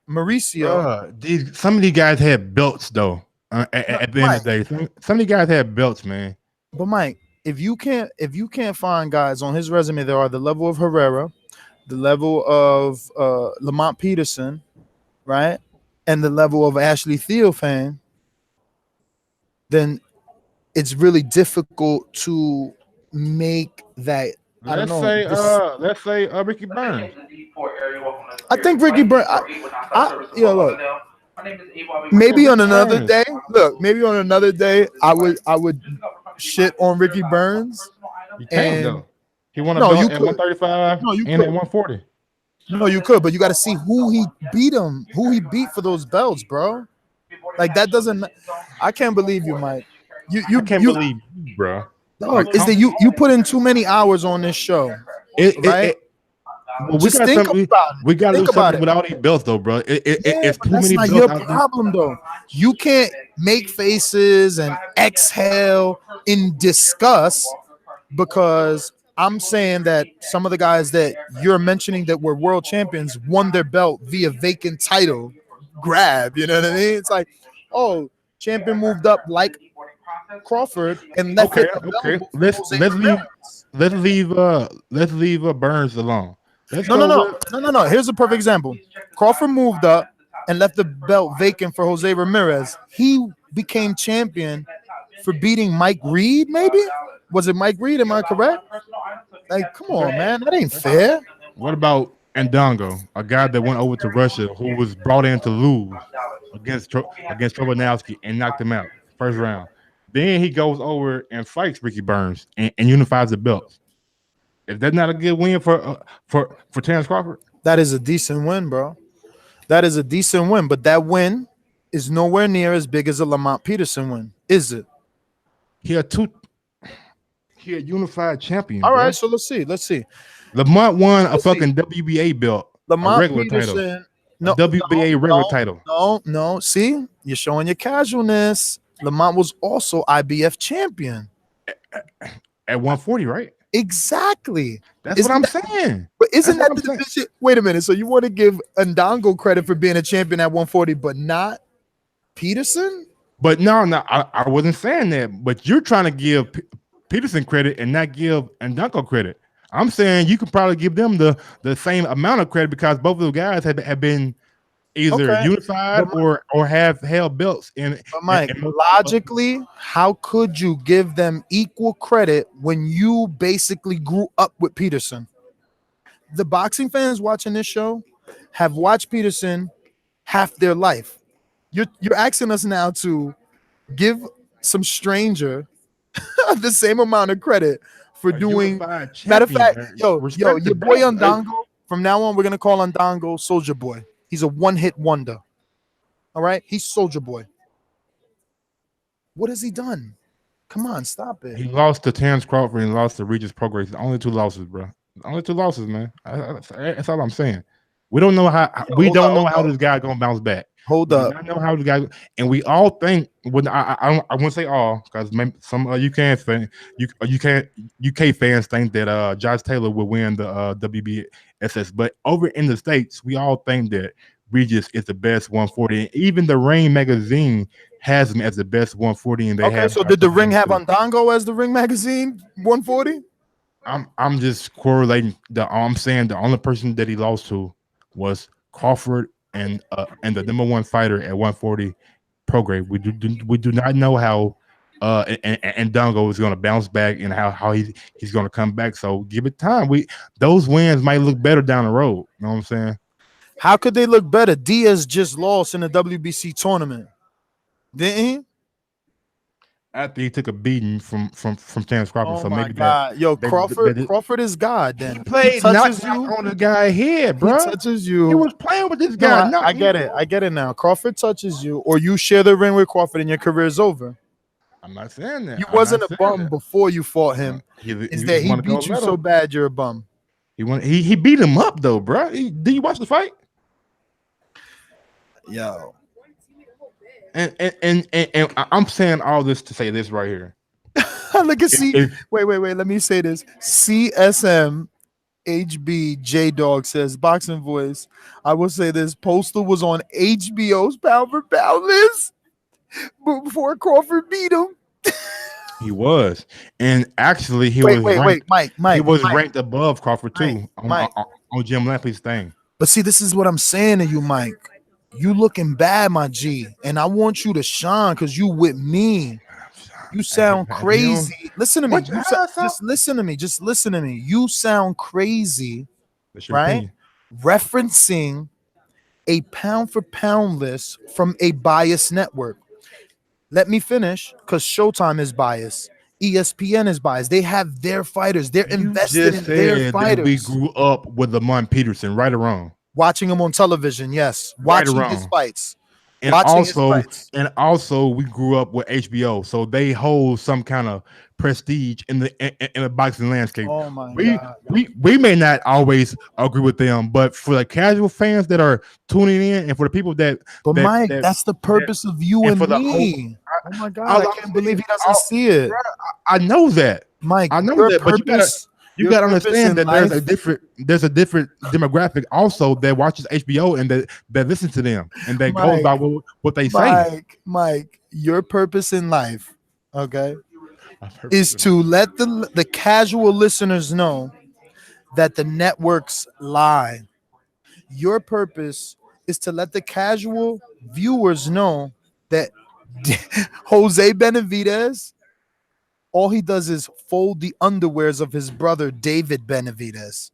Mauricio? Some of these guys had belts though. At the end of the day, some of these guys had belts, man. But Mike, if you can't find guys on his resume that are the level of Herrera, the level of Lamont Peterson, right, and the level of Ashley Theophane, then it's really difficult to make that. Let's say Ricky Burns. I think Ricky Burns. Look. Maybe on another day. Look, maybe on another day, I would shit on Ricky Burns. You can't though. He won a belt at 135 and at 140. No, you could, but you got to see who he beat for those belts, bro. Like that doesn't. I can't believe you, Mike. You can't believe you, bro. Dog, is that you put in too many hours on this show, right? We got to do something with all these belts, though, bro. It's too many belts. That's not your problem, though. You can't make faces and exhale in disgust because I'm saying that some of the guys that you're mentioning that were world champions won their belt via vacant title grab. You know what I mean? It's like, oh, champion moved up like Crawford and left it. Okay. Let's leave Burns alone. No. Here's a perfect example. Crawford moved up and left the belt vacant for Jose Ramirez. He became champion for beating Mike Reed, maybe? Was it Mike Reed? Am I correct? Like, come on, man. That ain't fair. What about Ndongo, a guy that went over to Russia who was brought in to lose against Crawford-Benavidez and knocked him out first round? Then he goes over and fights Ricky Burns and unifies the belts. Is that not a good win for Terence Crawford? That is a decent win, bro. That is a decent win, but that win is nowhere near as big as a Lamont Peterson win, is it? He had unified champion. All right, so let's see. Lamont won a fucking WBA belt, Lamont a regular Peterson, title. No, WBA regular title. No. See, you're showing your casualness. Lamont was also IBF champion at 140, right? Exactly. That's what I'm saying. But isn't that the division? Wait a minute. So you want to give Ndongo credit for being a champion at 140, but not Peterson? But no, I wasn't saying that. But you're trying to give Peterson credit and not give Ndongo credit. I'm saying you could probably give them the same amount of credit because both of those guys have been either unified or have held belts. But Mike, logically, how could you give them equal credit when you basically grew up with Peterson? The boxing fans watching this show have watched Peterson half their life. You're asking us now to give some stranger the same amount of credit for doing. unified Matter of champion, fact, man. yo, Respect the your boy belt. Undango. From now on, we're gonna call Undango Soldier Boy. He's a one-hit wonder. All right, he's Soldier Boy. What has he done? Come on, stop it. He lost to Terence Crawford and lost to Regis Prograis. Only 2 losses, bro. Only 2 losses, man. That's all I'm saying. We don't know how this guy gonna bounce back. Hold We do up. not know how the guy, and we all think. When I won't say all, because some UK fans think that Josh Taylor will win the WBSS, but over in the States, we all think that Regis is the best 140. And even the Ring magazine has him as the best 140, and they Okay, have. so did the Ring have Undango as the Ring magazine 140? I'm just correlating. I'm saying the only person that he lost to was Crawford and the number 1 fighter at 140, Prograis. We do not know how and Dongo is going to bounce back and how he's going to come back. So give it time. Those wins might look better down the road. You know what I'm saying? How could they look better? Diaz just lost in the WBC tournament, didn't he? After he took a beating from Terence Crawford. Oh so my maybe God, yo, Crawford is God. Then he played touches knocked on the guy head, bro. He touches you. He was playing with this guy. No, I get it. I get it now. Crawford touches you, or you share the ring with Crawford, and your career is over. I'm not saying that. You wasn't a bum before you fought him. He beat you so bad you're a bum. He beat him up though, bro. Did you watch the fight? Yo. And I'm saying all this to say this right here. Look at wait. Let me say this. CSM HB J Dog says Boxing Voice. I will say this. Postal was on HBO's pound for pound list before Crawford beat him. He was, and actually he was Mike. He was ranked above Crawford too on Jim Lampley's thing. But see, this is what I'm saying to you, Mike. You looking bad, my G, and I want you to shine because you with me. You sound crazy. Listen to me. Just listen to me. Just listen to me. You sound crazy, right? Opinion. Referencing a pound for pound list from a biased network. Let me finish, because Showtime is biased. ESPN is biased. They have their fighters. They're invested in their fighters. We grew up with Lamont Peterson, right or wrong? Watching him on television, yes. Watching his fights. And also we grew up with HBO, so they hold some kind of prestige in the boxing landscape. Oh my God. We may not always agree with them, but for the casual fans that are tuning in, and for the people Mike, that's the purpose of you and me. Oh my God, I can't believe he doesn't see it. I know that, Mike. I know that, but you gotta understand that there's a different demographic also that watches HBO and that listens to them and that goes by what they say. Mike, your purpose in life, okay, is to let the casual listeners know that the networks lie. Your purpose is to let the casual viewers know that Jose Benavidez, all he does is fold the underwears of his brother, David Benavidez.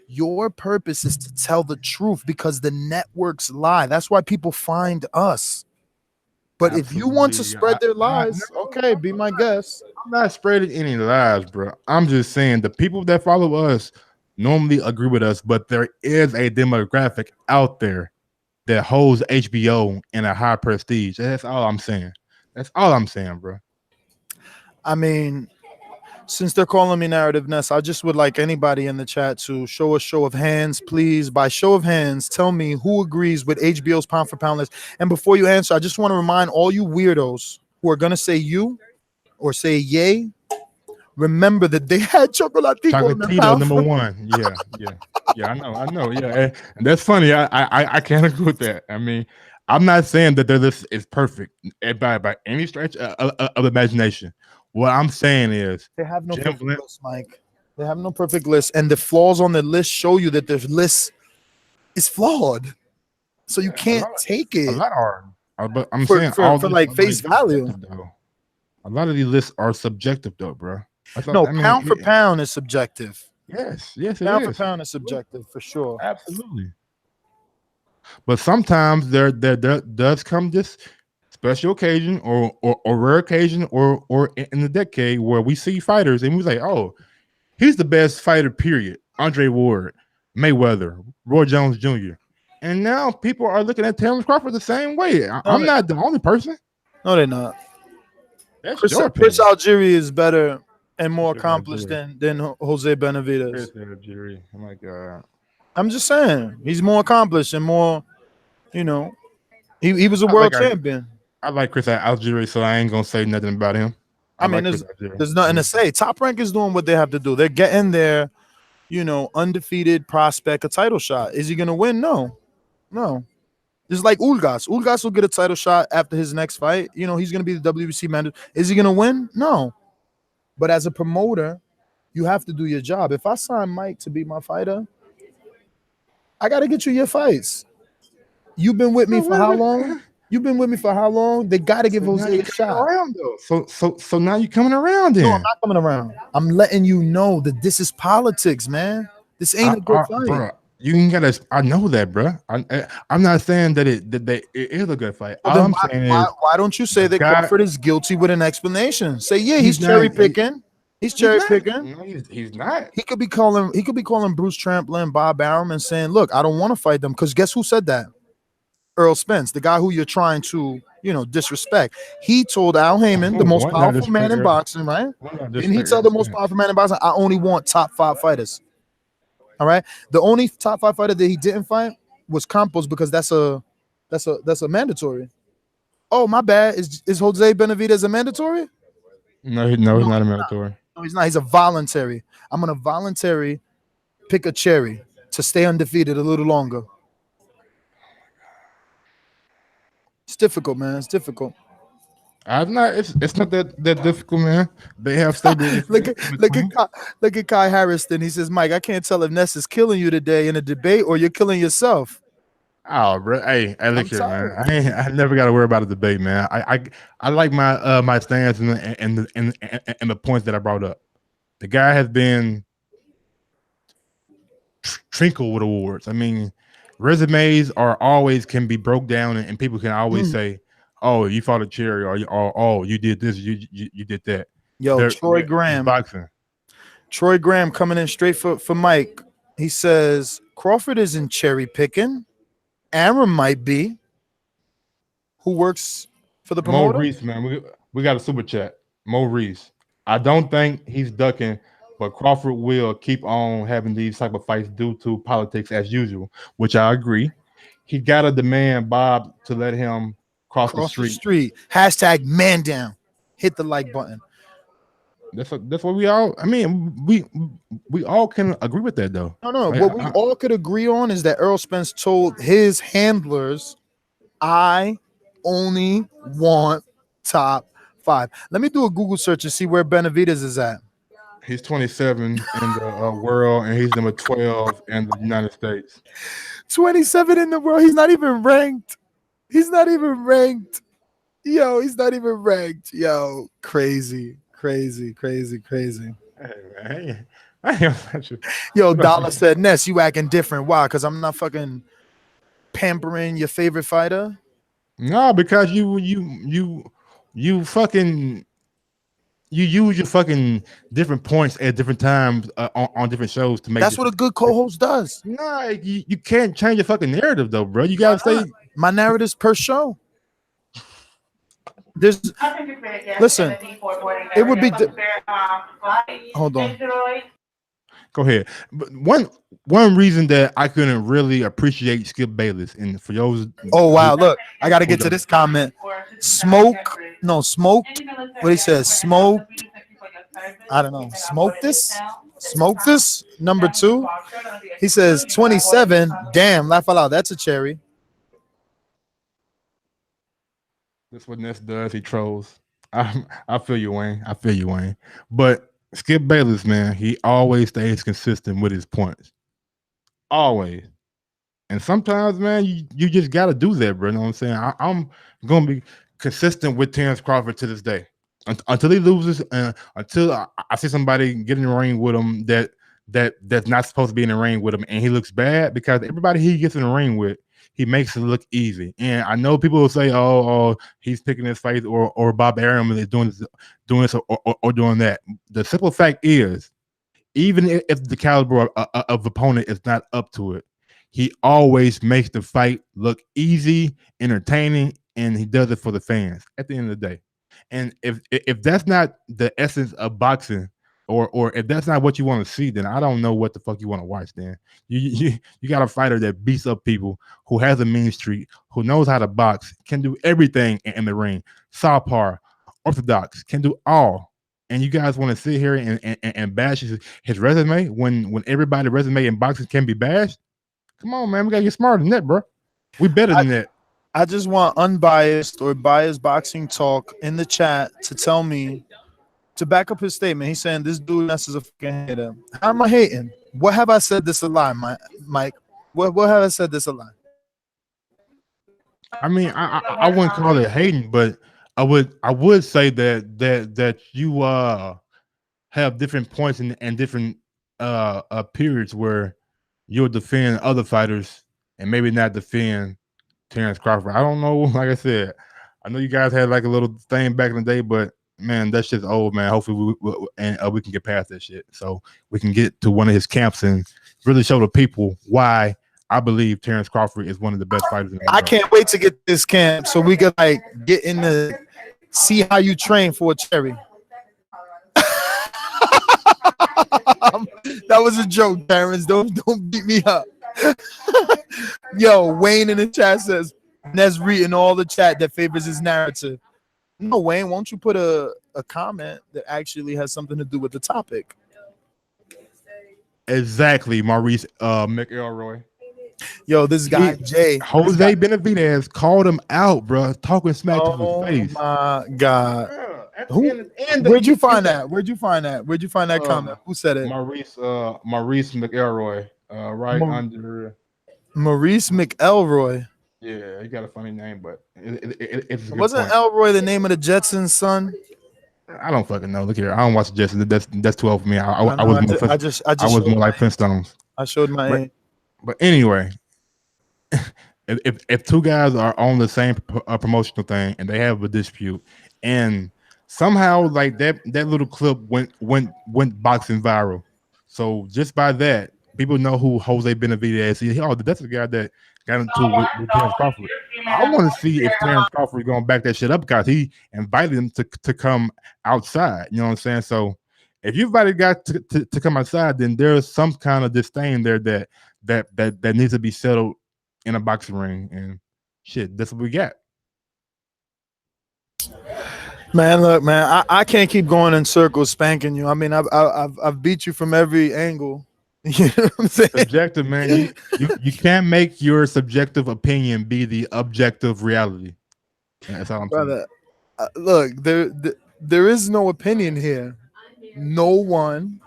Your purpose is to tell the truth because the networks lie. That's why people find us. But if you want to spread their lies, okay, be my guest. I'm not spreading any lies, bro. I'm just saying the people that follow us normally agree with us, but there is a demographic out there that holds HBO in a high prestige. That's all I'm saying. That's all I'm saying, bro. I mean, since they're calling me Narrative Ness, I just would like anybody in the chat to show a show of hands, please. By show of hands, tell me who agrees with HBO's pound for pound list. And before you answer, I just want to remind all you weirdos who are going to say you or say yay, remember that they had Chocolatito number 1. Yeah, I know. Yeah, and that's funny. I can't agree with that. I mean, I'm not saying that their list is perfect by any stretch of imagination. What I'm saying is they have no perfect list, Mike. They have no perfect list, and the flaws on the list show you that the list is flawed. So you can't take it. A lot are, but I'm saying for like face value. A lot of these lists are subjective, though, bro. Pound for pound is subjective. Yes, pound for pound is subjective for sure. Absolutely. But sometimes there does come this special occasion or rare occasion or in the decade where we see fighters and we like, oh, he's the best fighter, period. Andre Ward, Mayweather, Roy Jones Jr. And now people are looking at Terence Crawford the same way. I'm not the only person. No, they're not. That's Chris, your Chris opinion. Algieri is better and more Chris accomplished Algieri. than Jose Benavidez. Chris Algieri. Oh my God. I'm just saying he's more accomplished and more, you know, he was a I world like champion. I like Chris Algieri, so I ain't gonna say nothing about him. I mean, like Chris Algieri. there's nothing to say. Top Rank is doing what they have to do. They're getting their, undefeated prospect a title shot. Is he gonna win? No, no. Just like Ulgas. Ulgas will get a title shot after his next fight. He's gonna be the WBC manager. Is he gonna win? No. But as a promoter, you have to do your job. If I sign Mike to be my fighter, I got to get you your fights. You've been with me for how long? You've been with me for how long? They got to give Jose a shot. Around, though. So now you're coming around then. No, I'm not coming around. I'm letting you know that this is politics, man. This ain't a good fight. Bro, you ain't gotta. I know that, bro. I'm not saying that it is a good fight. All I'm saying is, why don't you say that Crawford is guilty with an explanation? Say, yeah, he's cherry picking. He's cherry picking. No, he's not. He could be calling Bruce Tramplin, Bob Arum, and saying, "Look, I don't want to fight them." Because guess who said that? Earl Spence, the guy who you're trying to, disrespect. He told Al Heyman, the most powerful man in boxing, right? Didn't he tell the most powerful man in boxing, I only want top 5 fighters? All right. The only top 5 fighter that he didn't fight was Campos because that's a mandatory. Oh, my bad. Is Jose Benavidez a mandatory? No, he's not a mandatory. No, he's not. He's a voluntary. I'm gonna voluntary pick a cherry to stay undefeated a little longer. It's difficult, man. It's difficult. I'm not. It's not that difficult, man. They have stable. look at Kai Harrison. He says, Mike, I can't tell if Ness is killing you today in a debate or you're killing yourself. Oh, bro. Hey, look here, man. I never got to worry about a debate, man. I like my stance and the points that I brought up. The guy has been trickled with awards. I mean, resumes can be broke down, and people can always say, "Oh, you fought a cherry," or "Oh, you did this, you did that." Yo, Troy Graham, boxing. Troy Graham coming in straight for Mike. He says Crawford isn't cherry picking. Arum might be. Who works for the promoter? Mo Reese, man. We got a super chat. Mo Reese. I don't think he's ducking, but Crawford will keep on having these type of fights due to politics as usual, which I agree. He got to demand Bob to let him cross the street. Hashtag man down. Hit the like button. That's what we all. I mean, we all can agree with that, though. No. What we all could agree on is that Earl Spence told his handlers, "I only want top 5." Let me do a Google search and see where Benavidez is at. He's 27 in the world, and he's number 12 in the United States. 27 in the world. He's not even ranked. He's not even ranked. Yo, he's not even ranked. Yo, crazy. Hey, man. Yo, Dollar said, Ness, you acting different. Why? Because I'm not fucking pampering your favorite fighter? No, because you use your fucking different points at different times on different shows to make. That's what a good co-host does. No, you can't change your fucking narrative though, bro. You gotta stay. My narrative's per show. Listen. It would be. Hold on. Go ahead. But one reason that I couldn't really appreciate Skip Bayless, and for those. Oh wow! Look, I got to get to this comment. Smoked. What he says? Smoked. I don't know. Smoke this. Number 2. He says 27. Damn, laugh out loud. That's a cherry. That's what Ness does. He trolls. I feel you, Wayne. But Skip Bayless, man, he always stays consistent with his points. Always. And sometimes, man, you just got to do that, bro. You know what I'm saying? I'm going to be consistent with Terence Crawford to this day. Until he loses, until I see somebody get in the ring with him that's not supposed to be in the ring with him, and he looks bad, because everybody he gets in the ring with, he makes it look easy. And I know people will say, "Oh, he's picking his fight," or Bob Arum is doing this or doing that. The simple fact is, even if the caliber of opponent is not up to it, he always makes the fight look easy, entertaining, and he does it for the fans at the end of the day. And if that's not the essence of boxing, or if that's not what you want to see, then I don't know what the fuck you want to watch. Then you got a fighter that beats up people, who has a mean streak, who knows how to box, can do everything in the ring, southpaw, orthodox, can do all. And you guys want to sit here and bash his resume when everybody's resume in boxing can be bashed? Come on, man, we gotta get smarter than that, bro. We better than that. I just want unbiased or biased boxing talk in the chat to tell me, to back up his statement. He's saying this dude is a fucking hater. How am I hating? What have I said this a lie, Mike? What have I said this a lie? I mean, I wouldn't call it hating, but I would say that you have different points and different periods where you'll defend other fighters and maybe not defend Terence Crawford. I don't know. Like I said, I know you guys had like a little thing back in the day, but man, that shit's old, man. Hopefully we can get past that shit, so we can get to one of his camps and really show the people why I believe Terence Crawford is one of the best fighters in the world. I can't wait to get this camp so we can like get in the see how you train for a cherry. That was a joke, Terence. Don't beat me up. Yo, Wayne in the chat says Nez reading all the chat that favors his narrative. No, Wayne, won't you put a comment that actually has something to do with the topic? Exactly, Maurice McElroy. Yo, this guy Jay Jose Benavidez called him out, bro, talking smack to his face. Oh my God. Where'd you find that? Where'd you find that comment? Who said it? Maurice McElroy. Right under Maurice McElroy. Yeah, he got a funny name, but it's wasn't Elroy the name of the Jetsons' son? I don't fucking know. Look here, I don't watch the Jetsons. That's 12 for me. I was more like Flintstones. I showed my age. But anyway, if two guys are on the same promotional thing and they have a dispute, and somehow like that little clip went boxing viral, so just by that, people know who Jose Benavidez is. Oh, that's the guy that got into with Terence Crawford. I want to see if Terence Crawford is going to back that shit up, because he invited him to come outside. You know what I'm saying? So if you invited a guy to come outside, then there's some kind of disdain there that needs to be settled in a boxing ring. And shit, that's what we got. Man, look, man, I can't keep going in circles spanking you. I mean, I've beat you from every angle. You know what I'm saying? Subjective, man. You can't make your subjective opinion be the objective reality. That's all I'm saying. Look, there is no opinion here. No one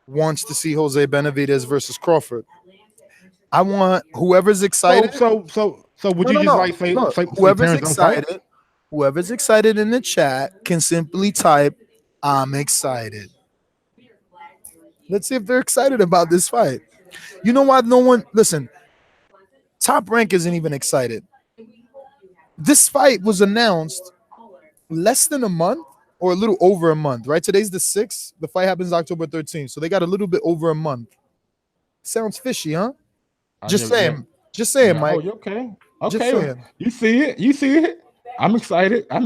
wants to see Jose Benavidez versus Crawford. I want whoever's excited. So would you just say whoever's excited? Whoever's excited in the chat can simply type, "I'm excited." Let's see if they're excited about this fight. You know why no one, listen, Top Rank isn't even excited. This fight was announced less than a month or a little over a month, right? Today's the 6th. The fight happens October 13th. So they got a little bit over a month. Sounds fishy, huh? Just saying, Mike. Oh, okay. You see it. I'm excited. I'm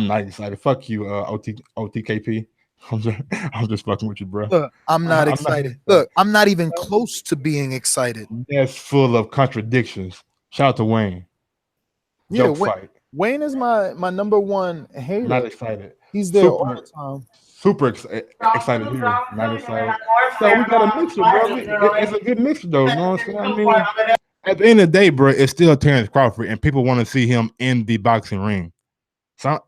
not excited. Fuck you, OTKP. I'm just fucking with you, bro. Look, I'm not excited. Look, I'm not even close to being excited. That's full of contradictions. Shout out to Wayne. Yeah, Wayne is my number one hater. Not excited. He's there all the time. Super excited here. Not excited. So we got a mixture, bro. It's a good mixture, though. You know what I'm saying? I mean, at the end of the day, bro, it's still Terence Crawford, and people want to see him in the boxing ring. So,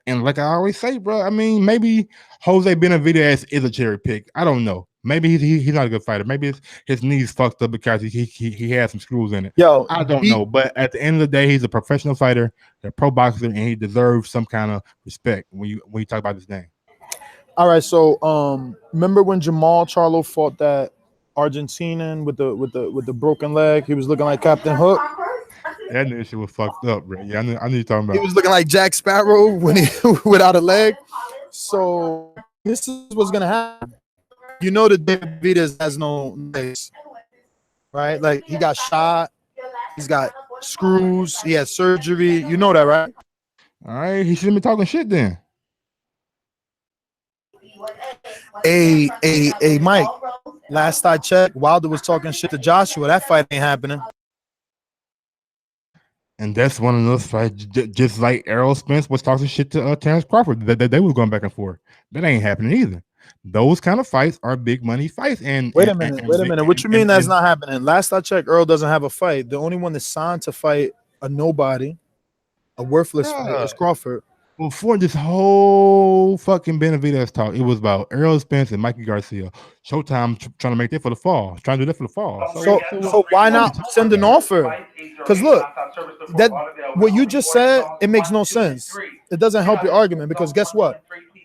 and like I always say, bro, I mean, maybe Jose Benavidez is a cherry pick. I don't know. Maybe he's not a good fighter. Maybe his knees fucked up because he has some screws in it. Yo, I don't know. But at the end of the day, he's a professional fighter, a pro boxer, and he deserves some kind of respect when you talk about his name. All right, so remember when Jamal Charlo fought that Argentinian with the broken leg. He was looking like Captain Hook. That nigga shit was fucked up, bro. Yeah, I knew you talking He about. was looking like Jack Sparrow when he without a leg. So this is what's gonna happen. You know that David Benavidez has no legs, right? Like he got shot. He's got screws. He had surgery. You know that, right? All right, he shouldn't be talking shit then. Hey, Mike. Last I checked, Wilder was talking shit to Joshua. That fight ain't happening. And that's one of those fights, just like Errol Spence was talking shit to Terence Crawford. That they was going back and forth. That ain't happening either. Those kind of fights are big money fights. And wait a minute. What you mean that's not happening? Last I checked, Earl doesn't have a fight. The only one that's signed to fight a nobody, a worthless fight, is Crawford. Before this whole fucking Benavidez talk, it was about Errol Spence and Mikey Garcia. Showtime trying to make that for the fall, trying to do that for the fall. So why not send an offer? Because look, that what you just said, it makes no sense. It doesn't help your argument because guess what?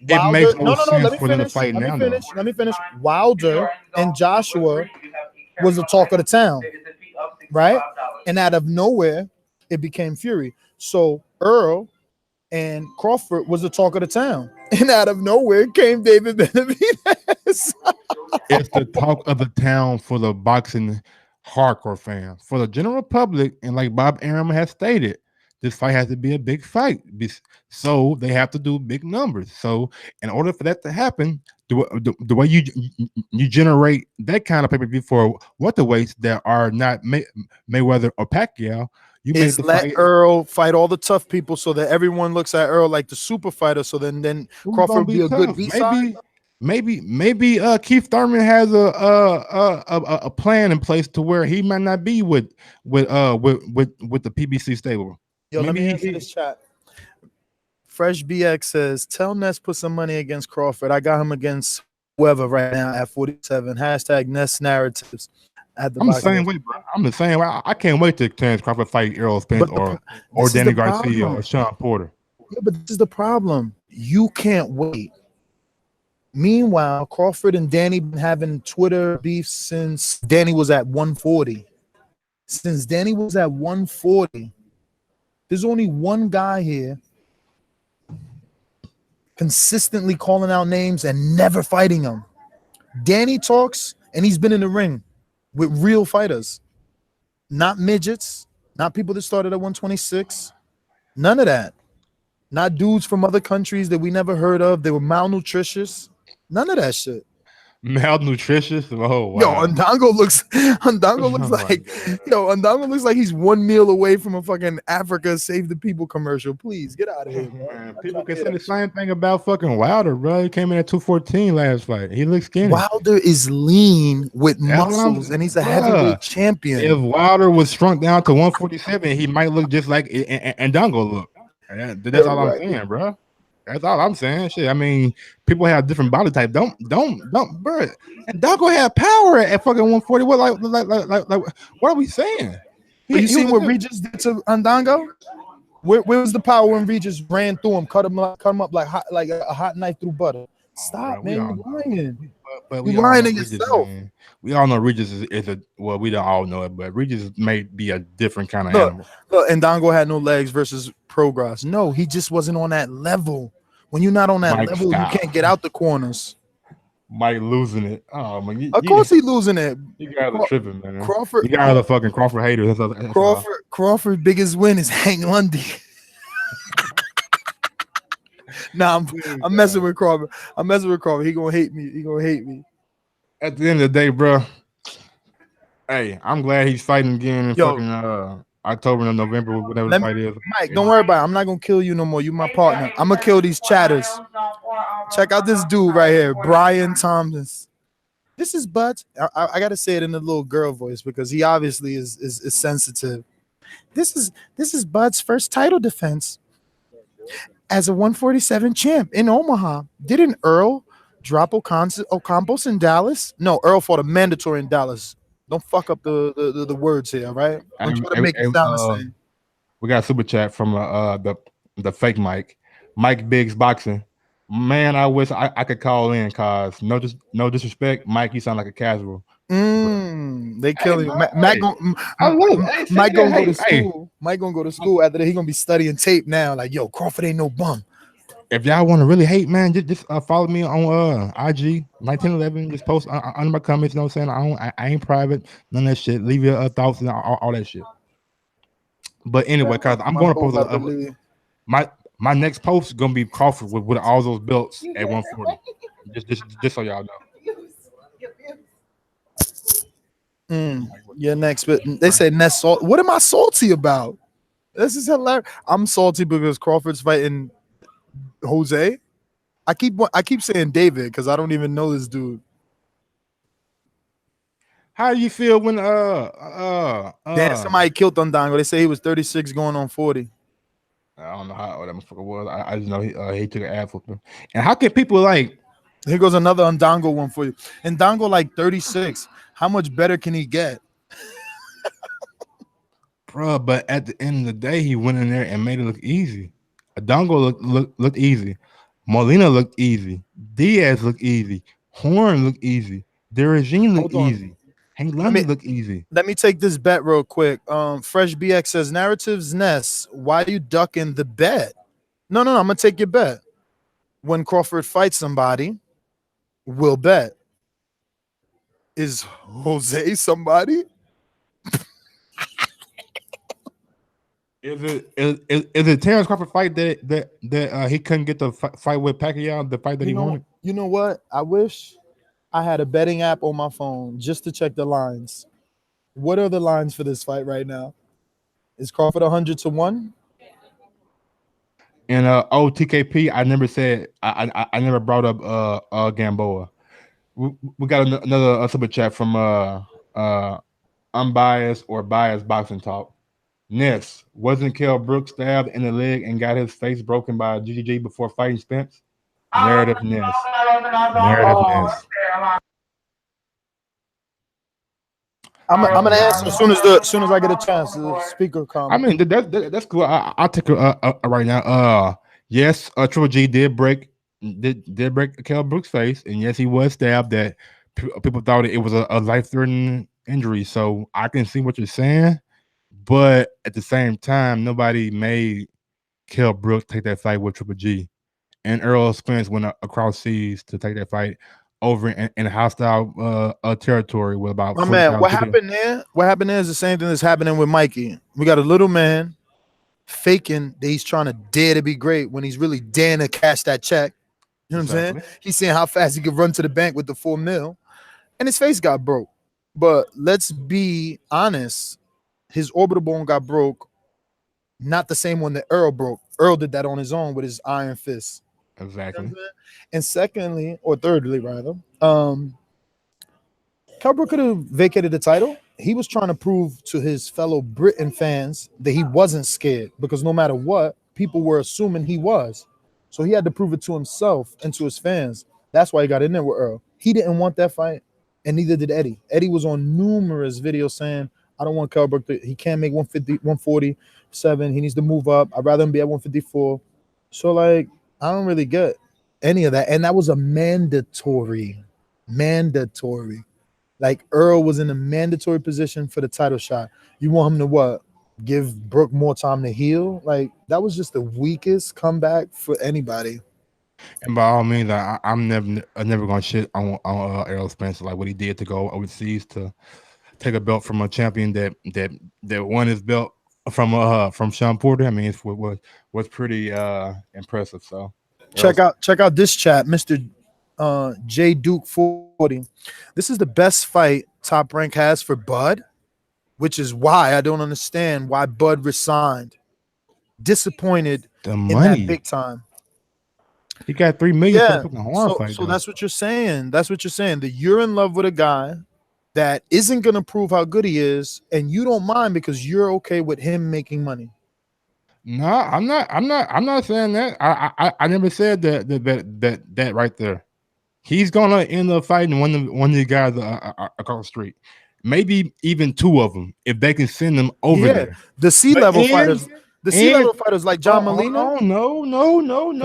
Wilder, it makes no sense for them to fight now. Let me finish. Wilder and Joshua was the talk of the town, right? And out of nowhere, it became Fury. So Earl and Crawford was the talk of the town. And out of nowhere came David Benavidez. It's the talk of the town for the boxing hardcore fans. For the general public, and like Bob Arum has stated, this fight has to be a big fight. So they have to do big numbers. So in order for that to happen, the way you generate that kind of pay-per-view for welterweights that are not Mayweather or Pacquiao, you is let Earl fight all the tough people so that everyone looks at Earl like the super fighter. So then Crawford be a good B-side. Maybe Keith Thurman has a plan in place to where he might not be with the PBC stable. Yo, let me answer this chat. Fresh BX says, tell Ness put some money against Crawford. I got him against whoever right now at 47. Hashtag Ness narratives. I'm the same way, bro. I'm the same way. I can't wait to Terence Crawford fight Errol Spence or Danny Garcia or Sean Porter. Yeah, but this is the problem. You can't wait. Meanwhile, Crawford and Danny been having Twitter beef since Danny was at 140. Since Danny was at 140, there's only one guy here consistently calling out names and never fighting them. Danny talks, and he's been in the ring with real fighters, not midgets, not people that started at 126, none of that. Not dudes from other countries that we never heard of. They were malnutritious. None of that shit. Malnutritious? Oh wow. Yo, Undango looks like he's one meal away from a fucking Africa Save the People commercial. Please get out of here, man. People can say the same thing about fucking Wilder, bro. He came in at 214 last fight. He looks skinny. Wilder is lean with muscles, and he's a heavyweight champion. If Wilder was shrunk down to 147, he might look just like Undango look. That's all I'm saying, bro. That's all I'm saying. Shit, I mean, people have different body type. Don't, bro. And Undango had power at fucking 140. What like what are we saying? You seen what Regis did to Undango? Where was the power when Regis ran through him, cut him up like a hot knife through butter? Stop, man. You're lying. But you're lying to yourself. Man. We all know Regis is a well, we don't all know it, but Regis may be a different kind of animal. Look, and Undango had no legs versus Progress. No, he just wasn't on that level. When you're not on that level, you can't get out the corners. Mike losing it. Oh man, of course he's losing it. You guys are tripping, man. Crawford, you guys are fucking Crawford haters. Crawford's biggest win is Hank Lundy. Nah, I'm messing with Crawford. He gonna hate me. At the end of the day, bro. Hey, I'm glad he's fighting again in fucking October and November, whatever the fight is. Mike, don't worry about it. I'm not gonna kill you no more. You my partner. I'm gonna kill these chatters. Check out this dude right here, Brian Thomas. This is Bud. I gotta say it in a little girl voice because he obviously is sensitive. This is Bud's first title defense as a 147 champ in Omaha. Didn't Earl drop Ocampos in Dallas? No, Earl fought a mandatory in Dallas. Don't fuck up the words here, right? I'm trying to make it sound the same. We got a super chat from the fake Mike Biggs Boxing. Man, I wish I could call in, cause no disrespect, Mike, you sound like a casual. They Hey, killing you. man, Matt hey, I love it. Hey, Mike gonna go to hey, school. Mike gonna go to school after that. He gonna be studying tape now. Like, yo, Crawford ain't no bum. if y'all want to really hate, man, just follow me on IG 1911. Just post under my comments. You know what I'm saying? I ain't private, none of that shit. Leave your thoughts and all that shit. But anyway, cause I'm My going to bro post about to leave. my next post is gonna be Crawford with all those belts at 140. Just so y'all know. Your next bit. They say Ness salt. What am I salty about? This is hilarious. I'm salty because Crawford's fighting Jose. I keep saying David because I don't even know this dude. How do you feel when Damn, somebody killed Undango. They say he was 36 going on 40. I don't know how that motherfucker was. I just know he took an ass whooping. And how can people like? Here goes another Undango one for you. Undango like 36. How much better can he get? Bruh, but at the end of the day, he went in there and made it look easy. Adongo looked easy. Molina looked easy. Diaz looked easy. Horn looked easy. Deragine looked Hold on. easy. Hank Lundy looked easy. Let me take this bet real quick. Fresh BX says narratives Ness. Why you ducking the bet? No. I'm gonna take your bet. When Crawford fights somebody, we'll bet. Is Jose somebody? Is it Terence Crawford fight that he couldn't get the fight with Pacquiao, the fight that he wanted? You know what? I wish I had a betting app on my phone just to check the lines. What are the lines for this fight right now? Is Crawford 100-1? And TKP, I never said I never brought up Gamboa. We got another super chat from unbiased or biased boxing talk. Ness, wasn't Kell Brooks stabbed in the leg and got his face broken by a GGG before fighting Spence? Narrative Ness. I'm gonna answer as soon as I get a chance. The speaker comment. I mean that's cool. I'll take it right now. Yes, Triple G did break Kell Brooks' face, and yes, he was stabbed. That people thought it was a life-threatening injury. So I can see what you're saying, but at the same time, nobody made Kell Brooks take that fight with Triple G, and Errol Spence went across seas to take that fight over in hostile territory with about. My man, what happened there? What happened there is the same thing that's happening with Mikey. We got a little man faking that he's trying to dare to be great when he's really daring to cash that check. You know what I'm saying? He's seeing how fast he could run to the bank with the $4 million, and his face got broke. But let's be honest, his orbital bone got broke, not the same one that Earl broke. Earl did that on his own with his iron fist. Exactly. You know, and secondly, or thirdly, rather, Kell Brook could have vacated the title. He was trying to prove to his fellow Britain fans that he wasn't scared because no matter what, people were assuming he was. So he had to prove it to himself and to his fans. That's why he got in there with Earl. He didn't want that fight, and neither did Eddie. Eddie was on numerous videos saying, I don't want Kell Brook. He can't make 150, 147. He needs to move up. I'd rather him be at 154. So, like, I don't really get any of that. And that was a mandatory. Like, Earl was in a mandatory position for the title shot. You want him to what? Give Brook more time to heal? Like, that was just the weakest comeback for anybody. And by all means, I'm never gonna shit on Errol Spence, like what he did to go overseas to take a belt from a champion that won his belt from Sean Porter. I mean, it was pretty impressive. So check out this chat, Mr. J Duke 40. This is the best fight Top Rank has for Bud, which is why I don't understand why Bud resigned. Disappointed in that big time. He got $3 million for the fucking horn fight. So that's what you're saying. That's what you're saying. That you're in love with a guy that isn't gonna prove how good he is, and you don't mind because you're okay with him making money. No, I'm not saying that. I never said that right there. He's gonna end up fighting one of these guys across the street. Maybe even two of them if they can send them over there. The C-level fighters. The C-level fighters like John Molina. No.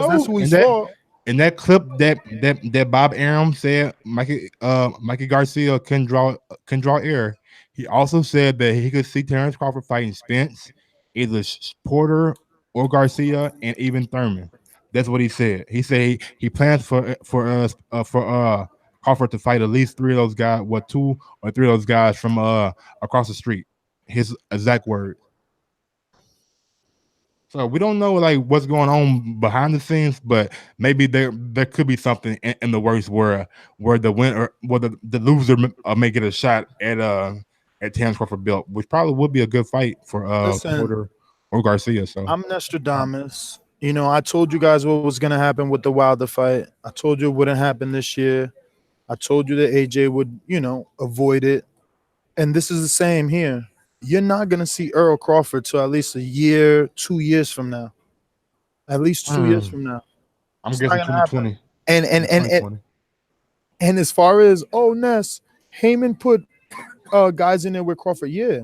That's who he fought. in that clip that Bob Arum said Mikey Garcia can draw air. He also said that he could see Terence Crawford fighting Spence, either Porter or Garcia, and even Thurman. That's what he said. He said he plans for Crawford to fight at least three of those guys, what two or three of those guys from across the street. His exact word. So we don't know like what's going on behind the scenes, but maybe there could be something in the works where the winner, where the loser may get a shot at Terence Crawford belt, which probably would be a good fight for Listen, Porter or Garcia. So I'm Nostradamus. You know, I told you guys what was gonna happen with the Wilder fight. I told you it wouldn't happen this year. I told you that AJ would, avoid it. And this is the same here. You're not gonna see Earl Crawford till at least a year, 2 years from now. At least 2 years from now. I'm It's not guessing gonna happen. 2020. And and as far as Ness, Heyman put guys in there with Crawford. Yeah,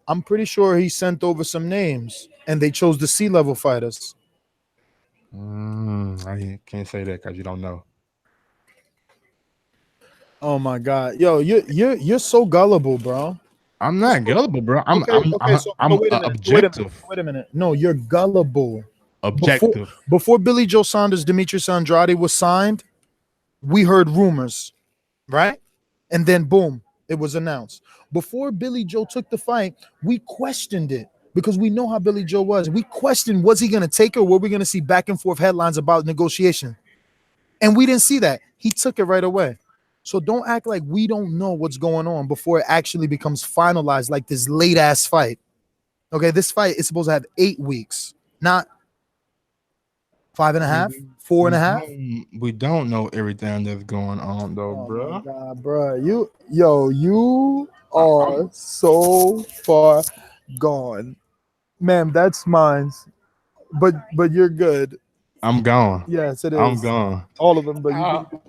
I'm pretty sure he sent over some names, and they chose the C-level fighters. I can't say that because you don't know. Oh my God, yo, you're so gullible, bro. I'm not gullible, bro. I'm Okay, I'm okay. I'm, So I'm wait a minute. objective. Wait a minute. No, you're gullible. Before Objective. before Billy Joe Saunders, Demetrius Andrade was signed, we heard rumors, right? And then boom, it was announced. Before Billy Joe took the fight, we questioned it because we know how Billy Joe was. We questioned, was he going to take her? Were we going to see back and forth headlines about negotiation? And we didn't see that. He took it right away. So don't act like we don't know what's going on before it actually becomes finalized, like this late ass fight. Okay, this fight is supposed to have 8 weeks, not 5.5, 4.5. We don't know everything that's going on though, Oh bro. my God, bro. You are so far gone. Ma'am, that's mine. But you're good. I'm gone. Yes, it I'm is. gone. All of them, but you Uh, can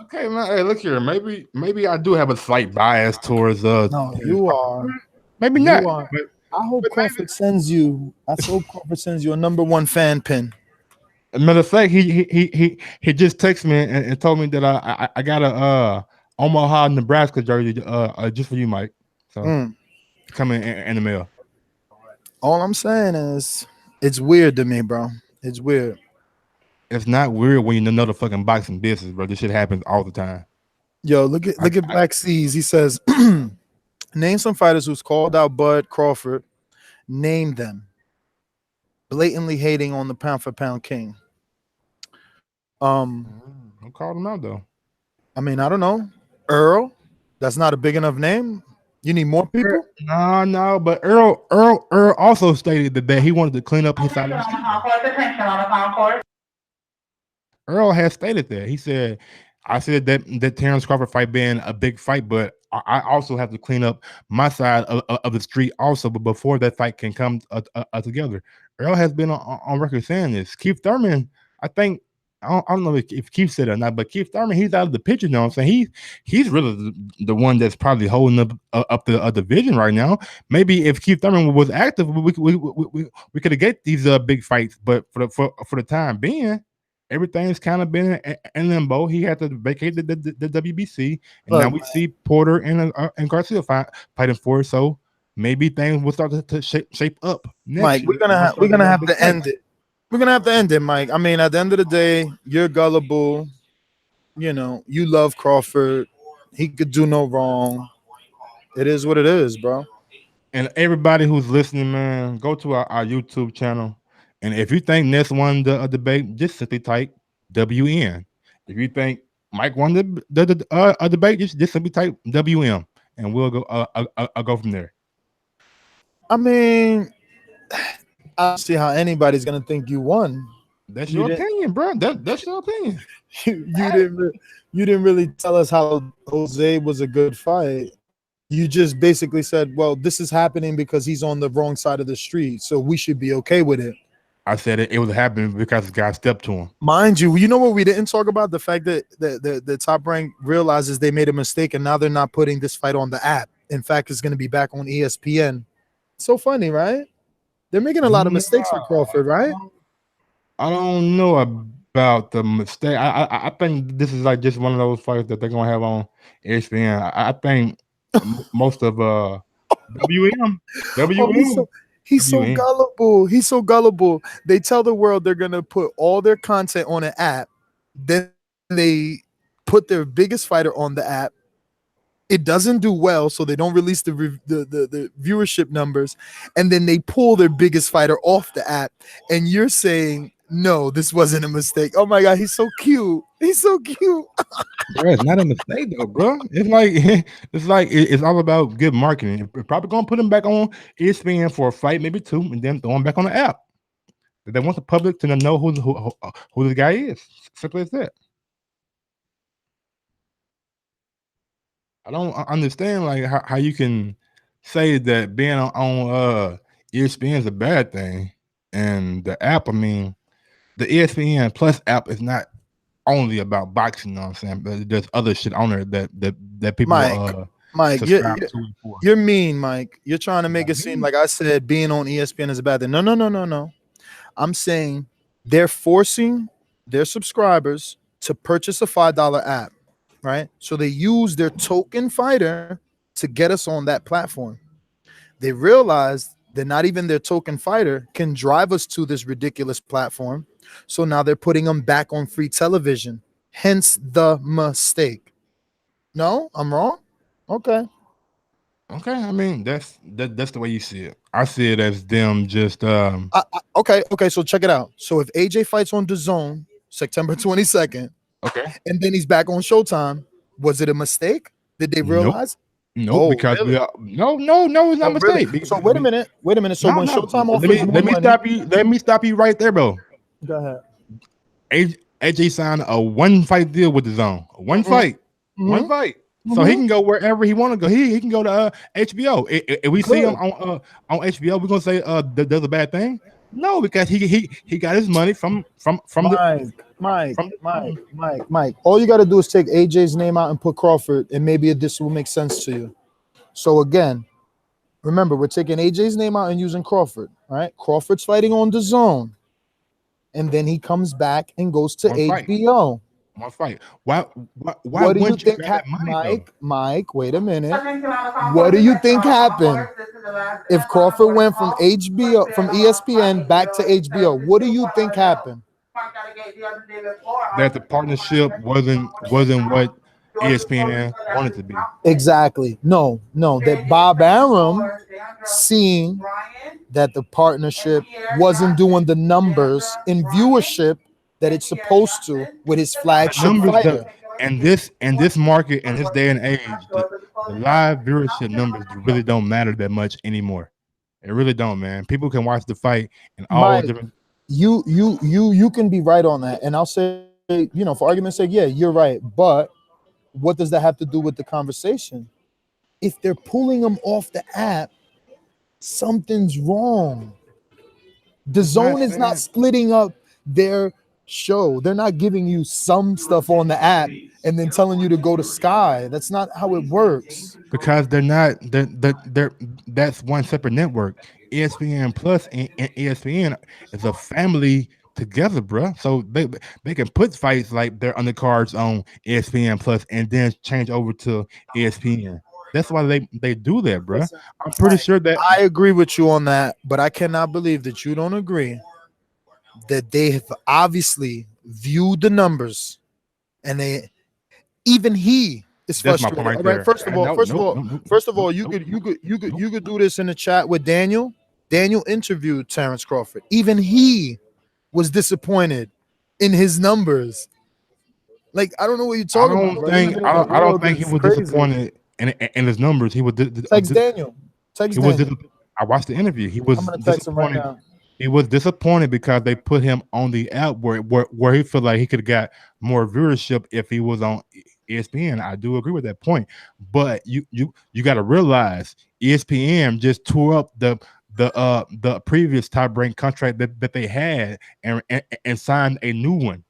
okay, man. Hey, look here. Maybe I do have a slight bias towards no, Terence you Crawford. are. Maybe not. You are. But I hope Crawford sends you. I hope Crawford sends you a #1 fan pin. matter of fact, he just texted me and told me that I got a Omaha, Nebraska jersey just for you, Mike. So coming in the mail. All I'm saying is it's weird to me, bro. It's weird. It's not weird when you know the fucking boxing business, bro. This shit happens all the time. Yo, look at Black Seas. He says, name some fighters who's called out Bud Crawford. Name them. Blatantly hating on the pound for pound king. Who called him out though? I mean, I don't know. Earl. That's not a big enough name. You need more people. No, but Earl also stated that he wanted to clean up his side of the street. Earl has stated that. He said, I said that Terence Crawford fight being a big fight, but I also have to clean up my side of the street also. But before that fight can come together, Earl has been on record saying this. Keith Thurman, I think, I don't know if Keith said it or not, but Keith Thurman, he's out of the picture now. I'm saying he's really the one that's probably holding up the division right now. Maybe if Keith Thurman was active, we could have get these big fights. But for the time being, everything's kind of been in limbo. He had to vacate the WBC, and now we see Porter and Garcia fighting for it. So maybe things will start to shape up. Mike, we're gonna have to end it. We're gonna have to end it, Mike. I mean, at the end of the day, you're gullible. You know, you love Crawford. He could do no wrong. It is what it is, bro. And everybody who's listening, man, go to our YouTube channel. And if you think Ness won the debate, just simply type WN. If you think Mike won the debate, just simply type WM, and we'll go. I'll go from there. I mean, I don't see how anybody's gonna think you won. That's your opinion, bro. That's your opinion. You didn't really tell us how Jose was a good fight. You just basically said, well, this is happening because he's on the wrong side of the street, so we should be okay with it. I said it was happening because the guy stepped to him. Mind you, you know what we didn't talk about? The fact that the Top Rank realizes they made a mistake and now they're not putting this fight on the app. In fact, it's going to be back on ESPN. So funny, right? They're making a lot of mistakes with Crawford, right? I don't know about the mistake. I think this is like just one of those fights that they're gonna have on ESPN. I think most of WM Oh, WM he's so WM. gullible. He's so gullible. They tell the world they're gonna put all their content on an app. Then they put their biggest fighter on the app. It doesn't do well, so they don't release the viewership numbers, and then they pull their biggest fighter off the app. And you're saying no, this wasn't a mistake. Oh my god, he's so cute. He's so cute. Bro, it's not a mistake though, bro. It's like it's all about good marketing. We're probably gonna put him back on ESPN for a fight, maybe two, and then throw him back on the app. They want the public to know who the guy is. Simple as that. I don't understand like how you can say that being on ESPN is a bad thing, and the app. I mean, the ESPN Plus app is not only about boxing. You know what I'm saying? But there's other shit on there that people Mike, subscribe to for. you're mean, Mike. You're trying to make it seem like I said being on ESPN is a bad thing. No. I'm saying they're forcing their subscribers to purchase a $5 app, right? So they use their token fighter to get us on that platform. They realized that not even their token fighter can drive us to this ridiculous platform. So now they're putting them back on free television. Hence the mistake. No, I'm wrong. Okay. I mean that's the way you see it. I see it as them just Okay. So check it out. So if AJ fights on DAZN September 22nd, okay. and then he's back on Showtime, was it a mistake? Did they realize? Nope, because really? no, it's not a mistake. Really? So wait a minute. So when Showtime offers let me stop you right there, bro. Go ahead. AJ signed a one fight deal with the Zone. One fight. So he can go wherever he want to go. He can go to HBO. If we see him on HBO, we're gonna say there's a bad thing. No, because he got his money from Mike. All you got to do is take AJ's name out and put Crawford, and maybe this will make sense to you. So again, remember, we're taking AJ's name out and using Crawford. Right? Crawford's fighting on DAZN, and then he comes back and goes to HBO. One fight. Why what do you think happened, Mike? Wait a minute. What do you think happened if Crawford went from HBO, from ESPN back to HBO? What do you think happened? That the partnership wasn't what ESPN wanted to be. Exactly. No. That Bob Arum, seeing that the partnership wasn't doing the numbers in viewership that it's supposed to with his flagship fighter. And this market and this day and age, the live viewership numbers really don't matter that much anymore. It really don't, man. People can watch the fight and all different. You can be right on that, and I'll say, for argument's sake, yeah, you're right. But what does that have to do with the conversation? If they're pulling them off the app, something's wrong. DAZN is not splitting up their show. They're not giving you some stuff on the app and then telling you to go to Sky. That's not how it works. Because that's one separate network. ESPN Plus and ESPN is a family together, bro. So they can put fights like their undercards on ESPN Plus and then change over to ESPN. That's why they do that, bro. I'm pretty sure that I agree with you on that, but I cannot believe that you don't agree that they have obviously viewed the numbers, and he is frustrated. All right. First of all, you could do this in the chat with Daniel. Daniel interviewed Terence Crawford. Even he was disappointed in his numbers. Like, I don't know what you're talking about. I don't think he was disappointed in his numbers. He was text Daniel. I watched the interview. He was disappointed. Right, he was disappointed because they put him on the app where he felt like he could have got more viewership if he was on ESPN. I do agree with that point, but you got to realize ESPN just tore up the previous top ranked contract that they had and signed a new one.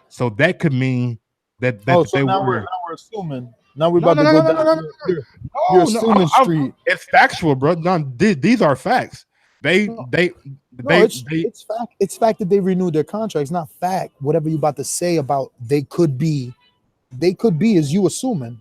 So that could mean that so now we're assuming. Now we're about to go down. You're assuming street. It's factual, bro. These are facts. They No, they no, they it's they it's fact. It's fact that they renewed their contracts, not fact. Whatever you about to say about they could be is you assuming.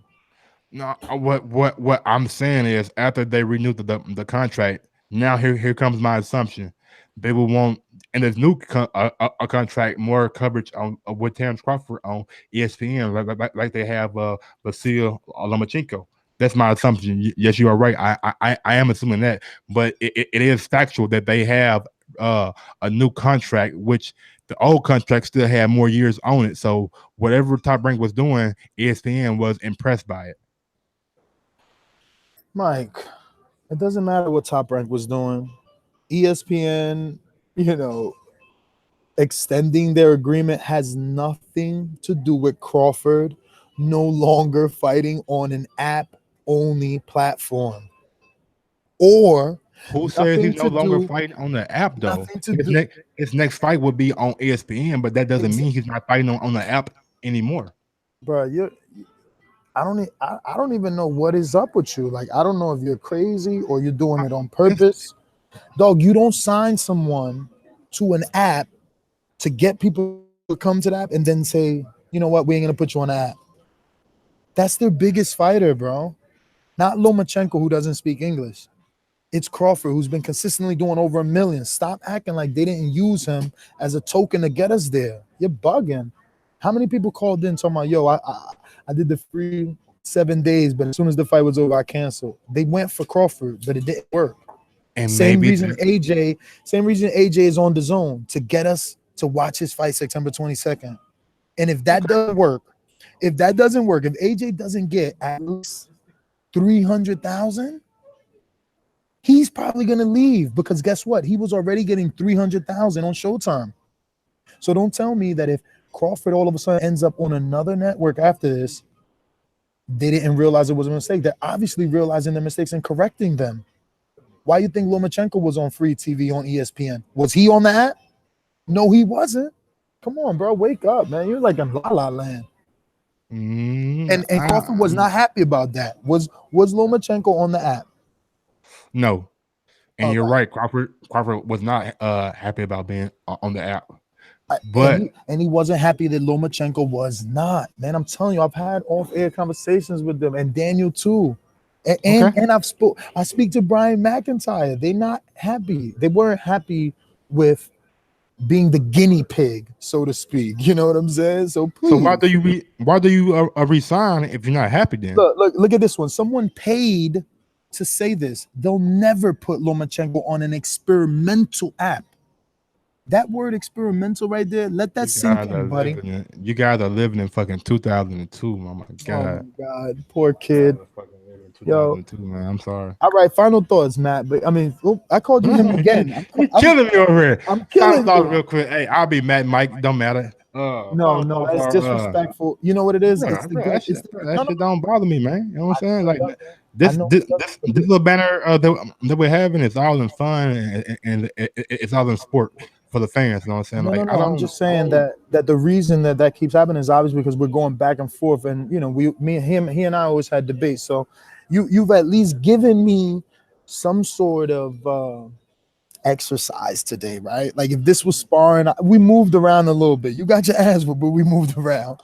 no. What I'm saying is after they renewed the contract, now here comes my assumption. They will want in this new a contract more coverage on with Terence Crawford on ESPN, like they have Vasil Lomachenko. That's my assumption. Yes, you are right. I am assuming that, but it is factual that they have a new contract, which the old contract still had more years on it. So whatever Top Rank was doing, ESPN was impressed by it. Mike, it doesn't matter what Top Rank was doing. ESPN, you know, extending their agreement has nothing to do with Crawford no longer fighting on an app only platform, or Who says nothing he's no to longer do fighting on the app though? nothing to do. His next fight would be on ESPN, but that doesn't Ex- mean he's not fighting on the app anymore. bro, I don't even know what is up with you. Like, I don't know if you're crazy or you're doing it on It's, purpose. Dog, you don't sign someone to an app to get people to come to the app and then say, you know what, we ain't gonna put you on the app. That's their biggest fighter, bro. Not Lomachenko, who doesn't speak English. It's Crawford, who's been consistently doing over 1 million. Stop acting like they didn't use him as a token to get us there. You're bugging. How many people called in talking about, yo, I did the free 7 days, but as soon as the fight was over, I canceled. They went for Crawford, but it didn't work. and Same maybe reason AJ is on the zone to get us to watch his fight September 22nd. And if that okay. doesn't work, if AJ doesn't get at least 300,000, he's probably gonna leave because guess what? He was already getting 300,000 on Showtime. So don't tell me that if Crawford all of a sudden ends up on another network after this, they didn't realize it was a mistake. They're obviously realizing their mistakes and correcting them. Why you think Lomachenko was on free TV on ESPN? Was he on the app? No, he wasn't. Come on, bro, wake up, man. You're like in La La Land. And Crawford was not happy about that. Was Lomachenko on the app? No, and All you're right. right. Crawford was not happy about being on the app, And but he wasn't happy that Lomachenko was not. Man, I'm telling you, I've had off-air conversations with them and Daniel too. okay. And I speak to Brian McIntyre. They're not happy. They weren't happy with being the guinea pig, so to speak. You know what I'm saying? So So please why do you resign if you're not happy then? look at this one. Someone paid to say this. They'll never put Lomachenko on an experimental app. That word experimental right there, let that sink in, buddy. You guys are living in fucking 2002. Oh my Oh my god. God, poor You guys kid. are fucking living in Yo, 2002, man. I'm sorry. all right, final thoughts, Matt. But I mean, I called you him again. You killing me over here. I'm Final killing thoughts you. real quick. Hey, I'll be Matt Mike. Don't matter. No, Final no, thoughts that's are disrespectful. You know what it is? It's the bro, good. that No, no, shit don't bother me, man. You know what I'm saying? Like I this know this it doesn't, this, but this little banner that we're having is all in fun and it's all in sport for the fans. You know what I'm saying? no, no, Like no. I'm just saying that the reason that keeps happening is obviously because we're going back and forth, and you know, me and him, he and I always had debates. So you've at least given me some sort of exercise today, right? Like if this was sparring, we moved around a little bit. You got your ass whooped, but we moved around.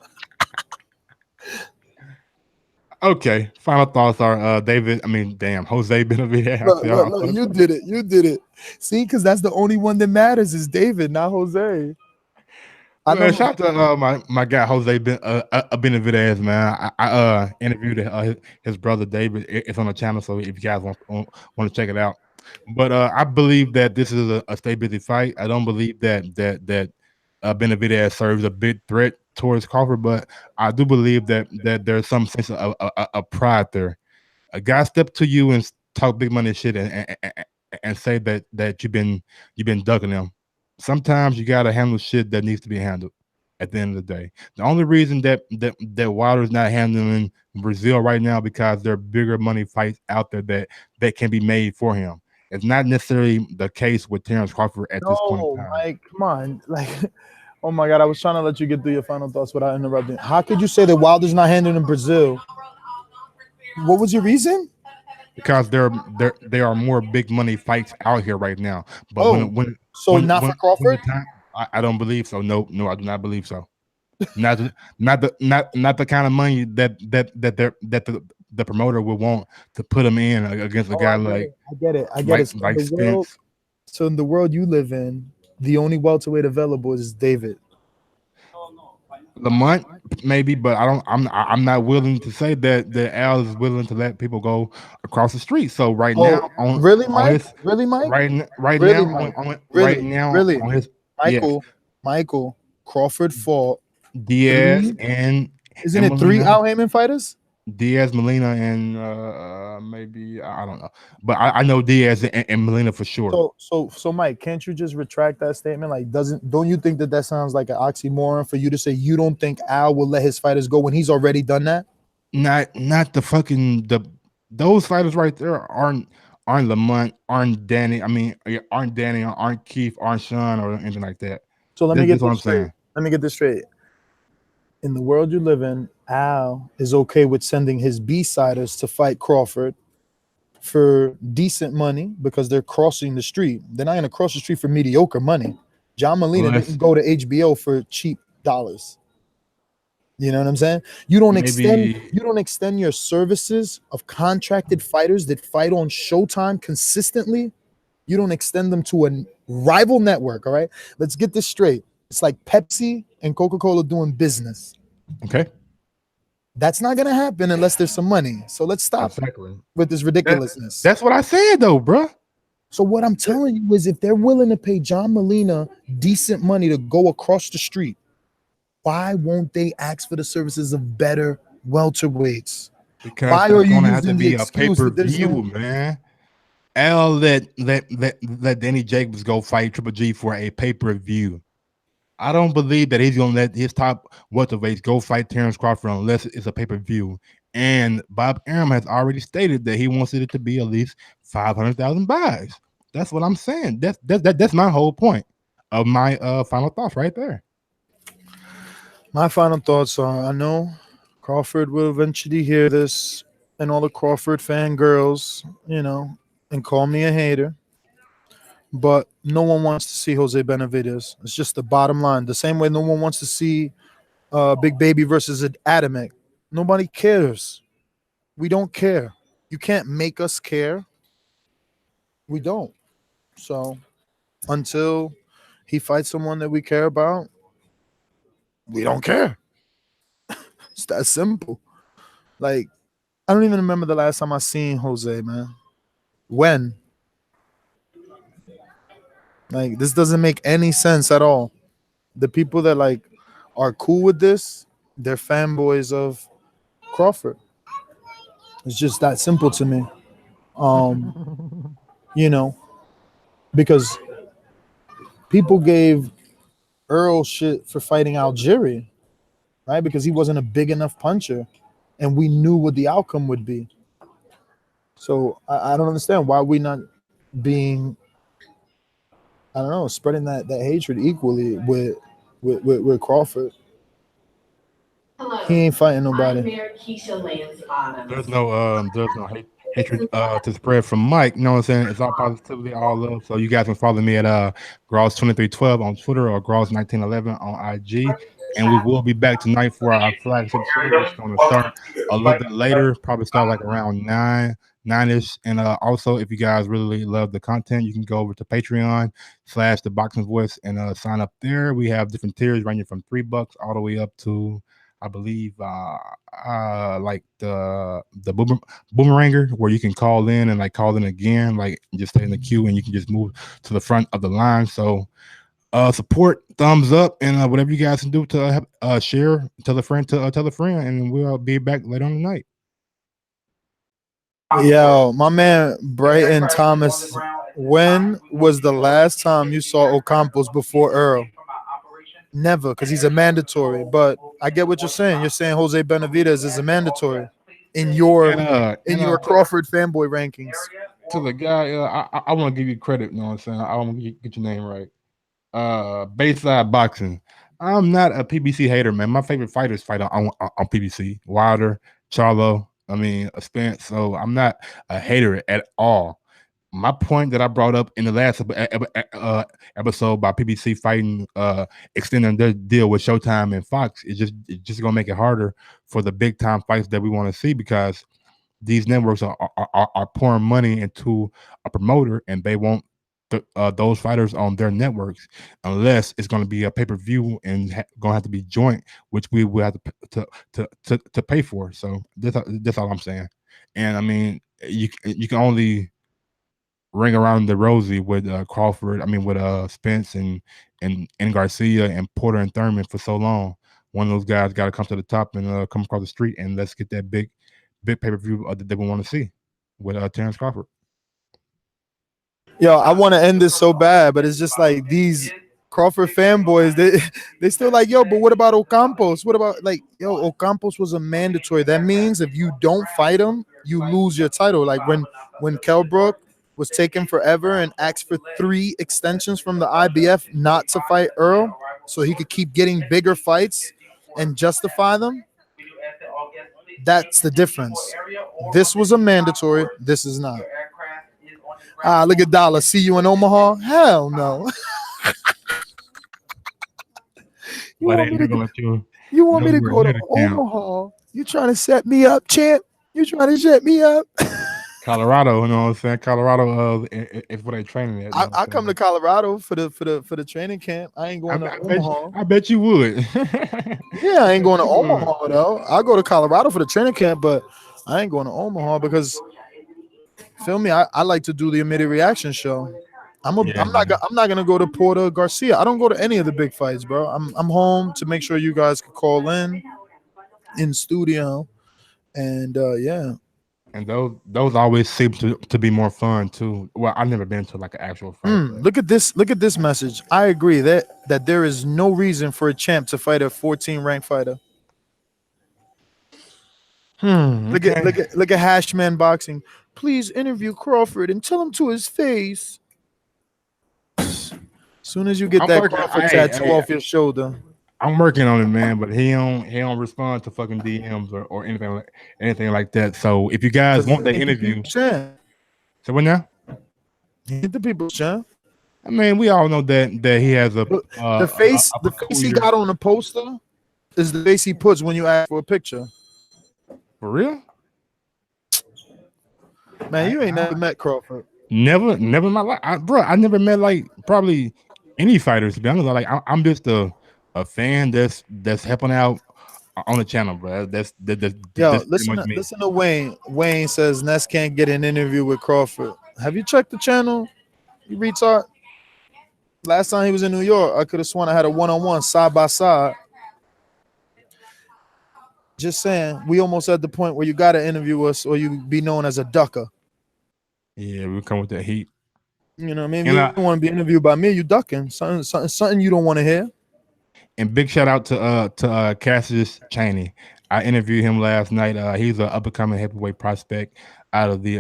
Okay. Final thoughts are Jose Benavidez. Look, you did it. You did it. See, because that's the only one that matters is David, not Jose. I Well, know. shout out to my guy Benavidez, man. I interviewed his brother David. It's on the channel, so if you guys want to check it out. But I believe that this is a stay busy fight. I don't believe that Benavidez serves a big threat towards Crawford, but I do believe that there's some sense of pride there. A guy step to you and talk big money shit and say that you've been ducking him. Sometimes you gotta handle shit that needs to be handled. At the end of the day, the only reason that Wilder's not handling Brazil right now because there are bigger money fights out there that can be made for him. It's not necessarily the case with Terence Crawford at this point in No, time. Mike, come on. Like, oh my God, I was trying to let you get through your final thoughts without interrupting. How could you say that Wilder's not handling in Brazil? What was your reason? because there are more big money fights out here right now. But Oh, so not for when the Crawford? time, I don't believe so. No, no, I do not believe so. Not not the kind of money that the promoter would want to put him in against a Oh, guy I get it. I get it. I get it. So in like the world, Spence. so in the world you live in, the only welterweight available is David. Lamont, maybe, but I don't. I'm not willing to say that Al is willing to let people go across the street. So right Oh, now really, on Mike? his Really, Mike? right Really, now Mike? right Really, now really, on his, yes, Michael. Crawford fought Diaz three. Isn't and it three Molina. Al Heyman fighters? Diaz, Molina, and maybe I don't know, but I know Diaz and Molina for sure. So, Mike, can't you just retract that statement? Like, don't you think that that sounds like an oxymoron for you to say you don't think Al will let his fighters go when he's already done that? Not the fucking those fighters right there aren't Lamont, aren't Danny. I mean, aren't Danny, aren't Keith, aren't Sean, or anything like that. So let me That's get what this I'm straight. saying. Let me get this straight. In the world you live in, Al is okay with sending his B-siders to fight Crawford for decent money because they're crossing the street. They're not going to cross the street for mediocre money. John Molina Unless didn't go to HBO for cheap dollars. You know what I'm saying? You don't extend maybe you don't extend your services of contracted fighters that fight on Showtime consistently. You don't extend them to a rival network, all right? Let's get this straight. It's like Pepsi and Coca-Cola doing business. okay, That's not going to happen unless there's some money. So let's stop exactly. with this That, ridiculousness. that's what I said though, bro. So what I'm telling you is if they're willing to pay John Molina decent money to go across the street, why won't they ask for the services of better welterweights? Because Why are it's you gonna have to using the be a pay excuse per that there's view, no? man. L let Danny Jacobs go fight Triple G for a pay per view. I don't believe that he's gonna let his top welterweights go fight Terence Crawford unless it's a pay per view. And Bob Arum has already stated that he wants it to be at least 500,000 buys. That's what I'm saying. That's my whole point of my final thoughts right there. My final thoughts are I know Crawford will eventually hear this and all the Crawford fangirls, and call me a hater. But no one wants to see Jose Benavidez. It's just the bottom line. The same way no one wants to see Big Baby versus Adamek. Nobody cares. We don't care. You can't make us care. We don't. So until he fights someone that we care about, we don't care. It's that simple. Like, I don't even remember the last time I seen Jose, man. When? Like, this doesn't make any sense at all. The people that like are cool with this, they're fanboys of Crawford. It's just that simple to me. Um, you know, because people gave Earl shit for fighting Algeria, right? Because he wasn't a big enough puncher, and we knew what the outcome would be. So I don't understand why we not being, I don't know, spreading that hatred equally with Crawford. He ain't fighting nobody. There's no hatred to spread from Mike. You know what I'm saying? It's all positivity, all love. So you guys can follow me at Gross2312 on Twitter or Gross1911 on IG. And we will be back tonight for our flagship show, which is going to start a little bit later, probably start like around 9ish. And also, if you guys really love the content, you can go over to Patreon/The Boxing Voice and sign up there. We have different tiers ranging from $3 all the way up to, I believe, like the boomeranger, where you can call in and like call in again, like just stay in the queue and you can just move to the front of the line. So support, thumbs up, and whatever you guys can do to share, tell a friend to tell a friend, and we'll be back later on tonight. Yo, my man Brighton Thomas, when was the last time you saw Ocampos before Earl? Never, because he's a mandatory. But I get what you're saying. You're saying Jose Benavidez is a mandatory in your Crawford fanboy rankings. To the guy, I want to give you credit. You know what I'm saying? I want to get your name right. Bayside Boxing. I'm not a PBC hater, man. My favorite fighters fight on PBC. Wilder, Charlo, I mean, Spence. So I'm not a hater at all. My point that I brought up in the last episode by PBC fighting, extending their deal with Showtime and Fox, it's just gonna make it harder for the big time fights that we want to see, because these networks are pouring money into a promoter, and they want those fighters on their networks, unless it's going to be a pay-per-view and going to have to be joint, which we will have to pay for. So that's all I'm saying. And I mean, you can only ring around the rosy with Crawford. I mean, with Spence and Garcia and Porter and Thurman for so long. One of those guys got to come to the top and come across the street, and let's get that big pay-per-view that we want to see with Terence Crawford. Yo, I want to end this so bad, but it's just like these Crawford fanboys, they still like, yo, but what about Ocampos? What about, like, yo, Ocampos was a mandatory. That means if you don't fight him, you lose your title. Like when Kell Brook was taking forever and asked for 3 extensions from the IBF not to fight Earl, so he could keep getting bigger fights and justify them. That's the difference. This was a mandatory. This is not. Look at Dollar. See you in Omaha? Hell no. You But want me to gonna let you you want me to go to camp. Omaha? You trying to set me up, champ? You trying to set me up? Colorado, you know what I'm saying? Colorado, if what they training at. I come to Colorado for the training camp. I ain't going to Omaha. I bet you would. Yeah, I ain't going to Omaha though. I'll go to Colorado for the training camp, but I ain't going to Omaha because, feel me, I like to do the immediate reaction show. I'm not gonna go to Porter Garcia. I don't go to any of the big fights, bro. I'm home to make sure you guys can call in studio, and yeah. And those always seem to be more fun too. Well, I've never been to like an actual fight. Look at this message. I agree that there is no reason for a champ to fight a 14 ranked fighter. Okay. Look at Hashman Boxing. Please interview Crawford and tell him to his face. Soon as you get that Crawford tattoo off your shoulder. I'm working on it, man, but he don't respond to fucking DMs or anything like that. So if you guys want that interview, so what now? Hit the people's champ. I mean, we all know that he has the face he got on the poster is the face he puts when you ask for a picture. For real? Man, you ain't never met Crawford. Never in my life, I never met like probably any fighters. To be honest, like I'm just a fan that's helping out on the channel, bro. That's listen to Wayne. Wayne says Ness can't get an interview with Crawford. Have you checked the channel? You retard. Last time he was in New York, I could have sworn I had a one-on-one side by side. Just saying, we almost at the point where you gotta interview us or you be known as a ducker. Yeah, we come with that heat. You know what I mean? If you don't want to be interviewed by me, you ducking. Something you don't want to hear. And big shout out to Cassius Chaney. I interviewed him last night. He's an up and coming heavyweight prospect out of the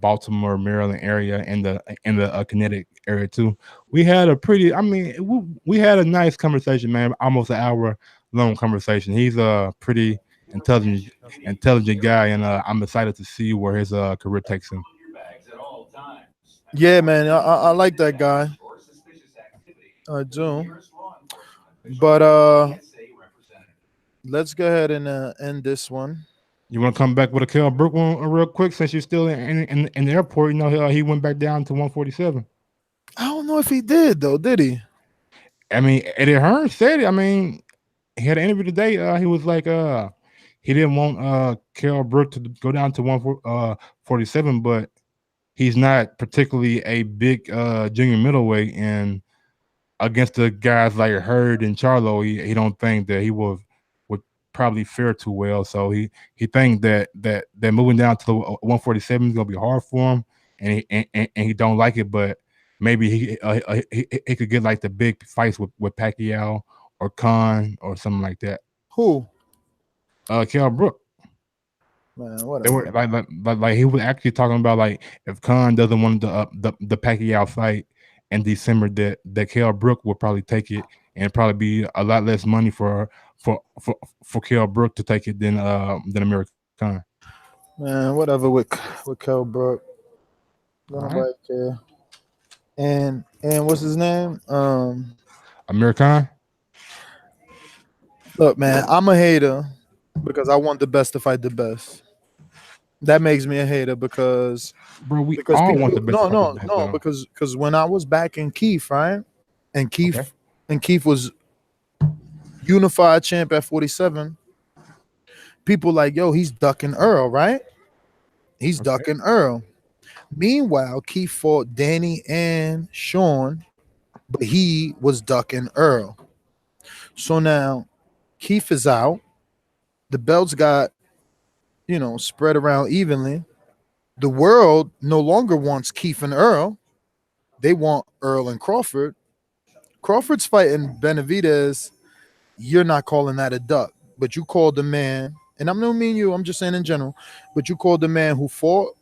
Baltimore, Maryland area and the Connecticut area too. We had we had a nice conversation, man. Almost an hour long conversation. He's a pretty intelligent guy, and I'm excited to see where his career takes him. Yeah, man, I like that guy. I do. But let's go ahead and end this one. You want to come back with a Kell Brook one real quick since you're still in the airport? You know, he went back down to 147. I don't know if he did though. Did he? I mean, Eddie Hearn said it. I mean, he had an interview today. He was like, he didn't want Kell Brook to go down to 147, but he's not particularly a big junior middleweight, and against the guys like Hurd and Charlo, he don't think that he would probably fare too well. So he thinks that moving down to 147 is gonna be hard for him, and he don't like it. But maybe he could get like the big fights with Pacquiao or Khan or something like that. Who? Kell Brook. Man, they were like he was actually talking about like if Khan doesn't want the Pacquiao fight in December, that Kell Brook will probably take it, and probably be a lot less money for Kell Brook to take it than American Khan. Man, whatever with Kell Brook. Don't All right, nobody care. And what's his name? Amir Khan. Look, man, I'm a hater because I want the best to fight the best. That makes me a hater Bro, we because all want people the best no fight the no best, no though. because when I was back in Keith, right? And Okay. Keith was unified champ at 47. People like, yo, he's ducking Earl, right? He's Okay. ducking Earl. Meanwhile, Keith fought Danny and Sean, but he was ducking Earl. So now Keith is out. The belts got, spread around evenly. The world no longer wants Keith and Earl. They want Earl and Crawford. Crawford's fighting Benavidez. You're not calling that a duck, but you called the man, and I'm no mean you, I'm just saying in general, but you called the man who fought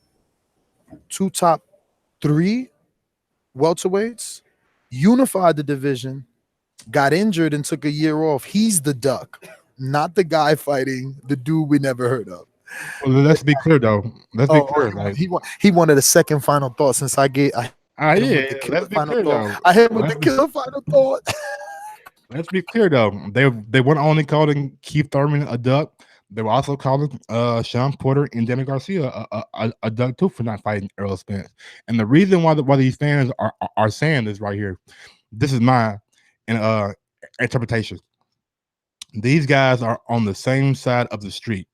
two top three welterweights, unified the division, got injured and took a year off. He's the duck, not the guy fighting the dude we never heard of. Well, let's be clear though. Let's be clear. Like, He wanted a second final thought since I hit him with the yeah. killer Let's be final clear thought. though. I hit him with the killer final thought. Let's be clear though. They weren't only calling Keith Thurman a duck. They were also calling Sean Porter and Danny Garcia a duck too for not fighting Errol Spence. And the reason why these fans are saying this right here, this is my uh, interpretation. These guys are on the same side of the street.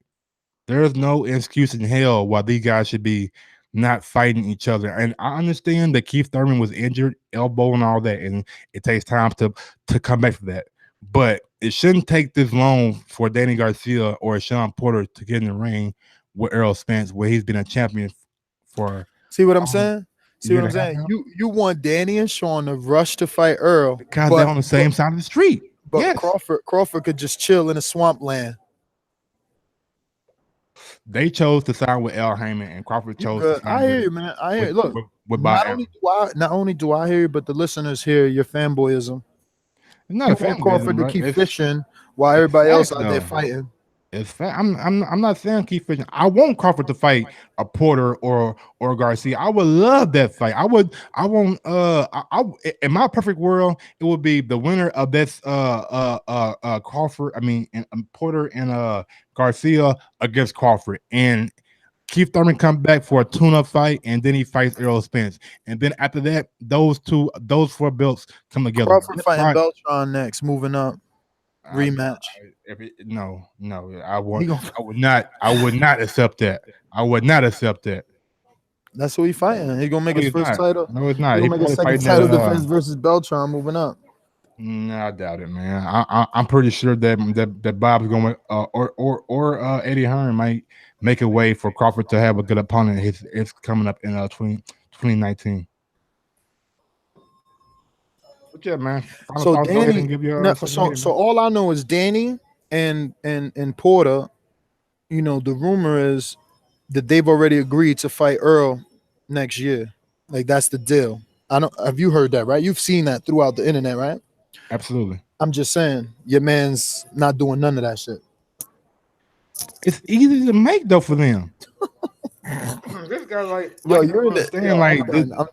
There's no excuse in hell why these guys should be not fighting each other. And I understand that Keith Thurman was injured, elbow and all that, and it takes time to come back from that. But it shouldn't take this long for Danny Garcia or Sean Porter to get in the ring with Errol Spence, where he's been a champion for See what I'm um, saying? a See year what I'm and a half saying? now. You want Danny and Sean to rush to fight Earl, Because they're on the same side of the street. but Yes, Crawford could just chill in a swampland. they chose to sign with Al Heyman, and Crawford You chose to good? I sign hear you, man. I hear. with, You. Look, with Bob Allen. not only do I hear you, but the listeners hear your fanboyism. It's not You a want fanboyism, Crawford to bro. keep fishing while It's everybody else fact out there though. fighting. It's fact. I'm not saying keep fishing. I want Crawford to fight a Porter or Garcia. I would love that fight. I want in my perfect world, it would be the winner of this Crawford, I mean, and Porter and Garcia against Crawford. And Keith Thurman come back for a tune-up fight, and then he fights Errol Spence. And then after that, those four belts come together. Crawford fighting Beltron next, moving up, rematch. No, He gonna, I would not accept that. I would not accept that. that's who he fighting. He gonna make No, his he's first not. title. No, it's He not. gonna He make his probably second fighting that. title defense versus Beltron, moving up. No, I doubt it, man. I'm pretty sure that Bob's going or Eddie Hearn might make a way for Crawford to have a good opponent. It's coming up in 2019. But yeah, man. Final So thoughts. Go ahead Danny, and give your no, social media, so man. all I know is Danny and Porter. The rumor is that they've already agreed to fight Earl next year. Like that's the deal. I don't. Have you heard that? Right? You've seen that throughout the internet, right? Absolutely. I'm just saying, your man's not doing none of that shit. It's easy to make though for them. This guy Yo, you don't you're in the. understand Yo, like this, bro.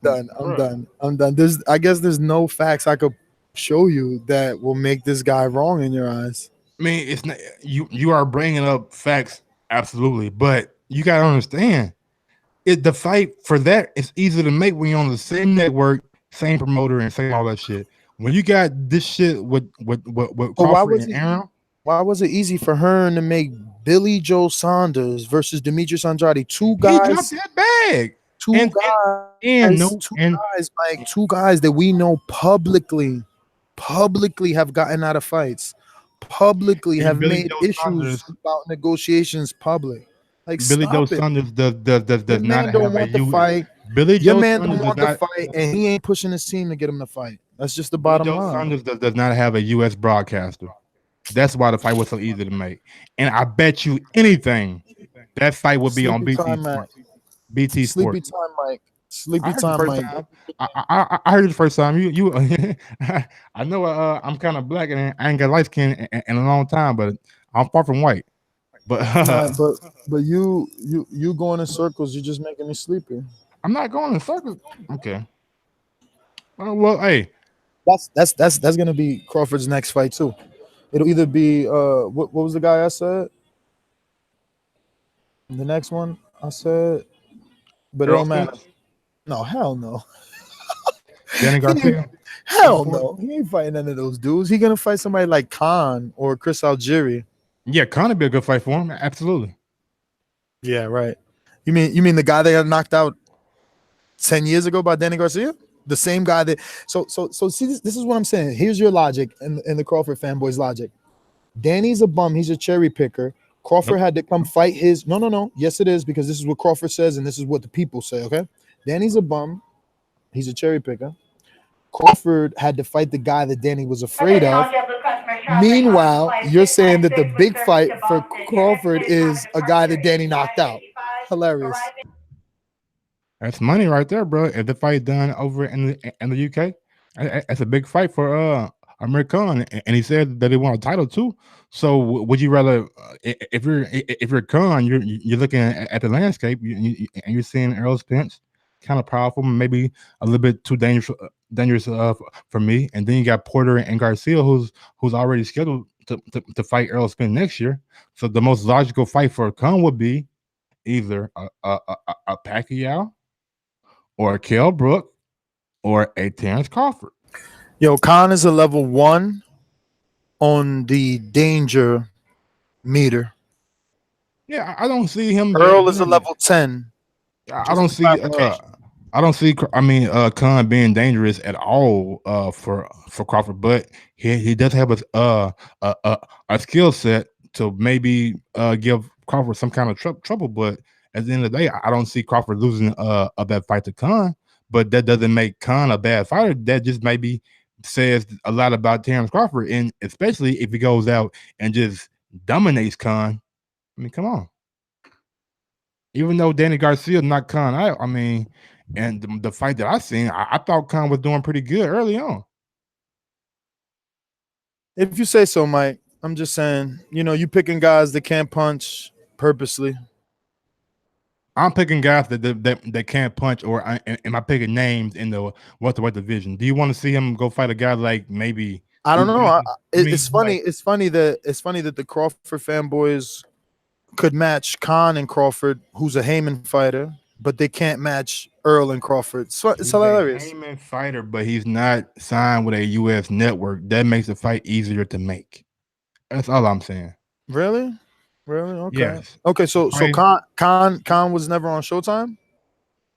I'm done. I guess there's no facts I could show you that will make this guy wrong in your eyes. I mean, it's not you are bringing up facts, absolutely, but you gotta understand the fight for that is easy to make when you're on the same network, same promoter, and same all that shit. When you got this shit with But Crawford and Aaron, why was it easy for Hearn to make Billy Joe Saunders versus Demetrius Andrade? he dropped that bag. And no and Two guys that we know publicly have gotten out of fights, publicly have Billy made Joe issues Saunders, about negotiations public. Like, Billy Joe stop it. Saunders Your does not man don't have a want to U. fight. Billy Your Joe man Saunders don't does want to not. fight, and he ain't pushing his team to get him to fight. That's just the Billy bottom Joe line. Saunders does not have a U.S. broadcaster. That's why the fight was so easy to make. And I bet you anything that fight would be on Sleepy BT time, man. Sports. BT Sleepy Sports. time, Mike. I Sleepy heard the time, first Mike. time. I heard it the first time. You I know I'm kind of black and I ain't got light skin in a long time, but I'm far from white. But Nah, but you going in circles. You're just making me sleepy. I'm not going in circles. Okay. Well, hey, That's gonna be Crawford's next fight too. It'll either be what was the guy I said? The next one I said, but it Errol don't matter. Spence, No, hell no. Danny He ain't, Garcia, hell Ford. no. He ain't fighting none of those dudes. He gonna fight somebody like Khan or Chris Algieri. Yeah, Conor be a good fight for him. Absolutely. Yeah, right. You mean the guy that got knocked out 10 years ago by Danny Garcia? The same guy that so see this is what I'm saying. Here's your logic and the Crawford fanboys logic. Danny's a bum, he's a cherry picker. Crawford Nope. had to come fight his no. Yes, it is, because this is what Crawford says and this is what the people say. Okay. Danny's a bum, he's a cherry picker. Crawford had to fight the guy that Danny was afraid of. Meanwhile, you're saying that the big fight for Crawford is a guy that Danny knocked out. Hilarious. That's money right there, bro. If the fight done over in the UK, that's a big fight for Amir Khan, and he said that he won a title too. So would you rather, if you're Khan, you're looking at the landscape, and you're seeing Errol Spence, kind of powerful, maybe a little bit too dangerous for me, and then you got Porter and Garcia, who's already scheduled to fight Errol Spence next year. So the most logical fight for Khan would be either a Pacquiao or a Kell Brook or a Terence Crawford. Yo, Khan is a level 1 on the danger meter. Yeah, I don't see him Earl is a being. level 10. I Just don't for see. clarification. I don't see. I mean, Khan being dangerous at all. For Crawford, but he does have a skill set to maybe give Crawford some kind of trouble. But at the end of the day, I don't see Crawford losing a bad fight to Khan. But that doesn't make Khan a bad fighter. That just maybe says a lot about Terence Crawford, and especially if he goes out and just dominates Khan. I mean, come on. Even though Danny Garcia knocked Khan out, I mean, and the fight that I seen, I thought Khan was doing pretty good early on. If you say so, Mike, I'm just saying, you picking guys that can't punch purposely. I'm picking guys that can't punch, or am I picking names in the welterweight division? Do you want to see him go fight a guy like maybe? I don't know. It's funny. Like, It's funny that the Crawford fanboys could match Khan and Crawford, who's a Heyman fighter, but they can't match Earl and Crawford. It's he's hilarious. a Heyman fighter, but he's not signed with a U.S. network. That makes the fight easier to make. That's all I'm saying. Really? Okay. Yes. Okay. So Khan was never on Showtime.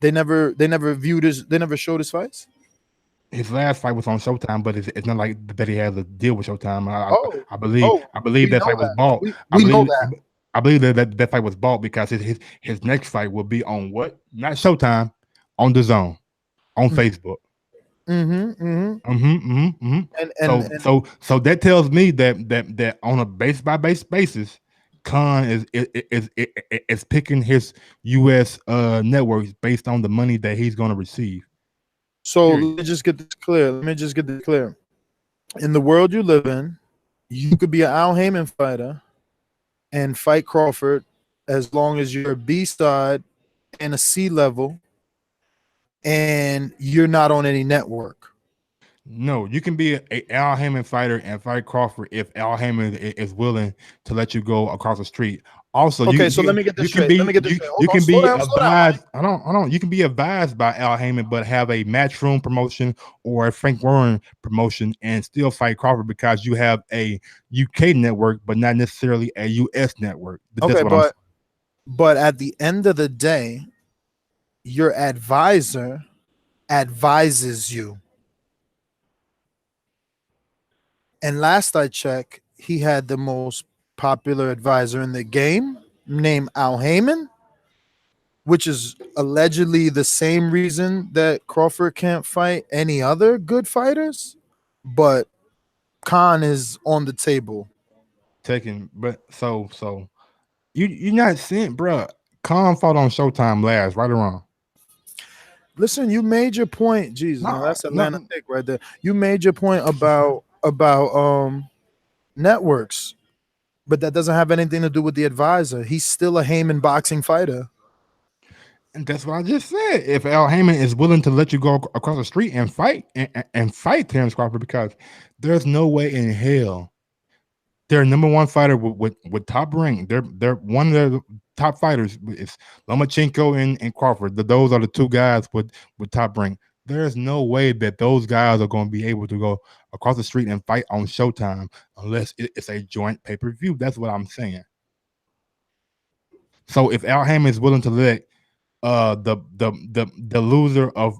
They never viewed his. They never showed his fights. His last fight was on Showtime, but it's not like that he has a deal with Showtime. I we believe that fight was bought. We know that. I believe that fight was bought because his next fight will be on what? Not Showtime, on the Zone, on Facebook. So that tells me that on a base by base basis, Khan is picking his U.S. Networks based on the money that he's going to receive. So let me just get this clear. In the world you live in, you could be an Al Heyman fighter and fight Crawford as long as you're a B side and a C level and you're not on any network. No, you can be a Al Heyman fighter and fight Crawford if Al Heyman is willing to let you go across the street. Also, let me get this straight. You can be advised. I don't. You can be advised by Al Heyman, but have a Matchroom promotion or a Frank Warren promotion and still fight Crawford because you have a UK network, but not necessarily a US network. Okay, but at the end of the day, your advisor advises you. And last I checked, he had the most popular advisor in the game named Al Heyman, which is allegedly the same reason that Crawford can't fight any other good fighters. But Khan is on the table. But so you're not seeing, bro. Khan fought on Showtime last, right or wrong? Listen, you made your point. Jesus, now that's Atlanta thick right there. You made your point about networks. But that doesn't have anything to do with the advisor. He's still a Heyman boxing fighter. And that's what I just said. If Al Heyman is willing to let you go across the street and fight and fight Terence Crawford, because there's no way in hell they're number one fighter with top rank. They're one of the top fighters. It's Lomachenko and Crawford. Those are the two guys with top rank. There's no way that those guys are going to be able to go across the street and fight on Showtime unless it's a joint pay-per-view. That's what I'm saying. So if Al Heyman is willing to let the loser of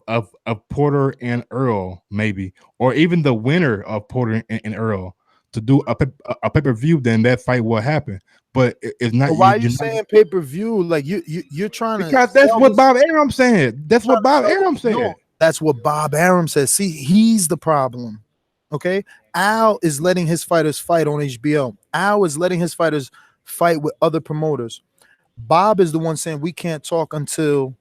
Porter and Earl, maybe, or even the winner of Porter and Earl, to do a pay-per-view, then that fight will happen. But it's not. But why are you saying pay-per-view? Like you're trying to, because that's what Bob Arum said. That's what Bob Arum said. No, that's what Bob Arum said. See, he's the problem. Okay, Al is letting his fighters fight on HBO. Al is letting his fighters fight with other promoters. Bob is the one saying we can't talk until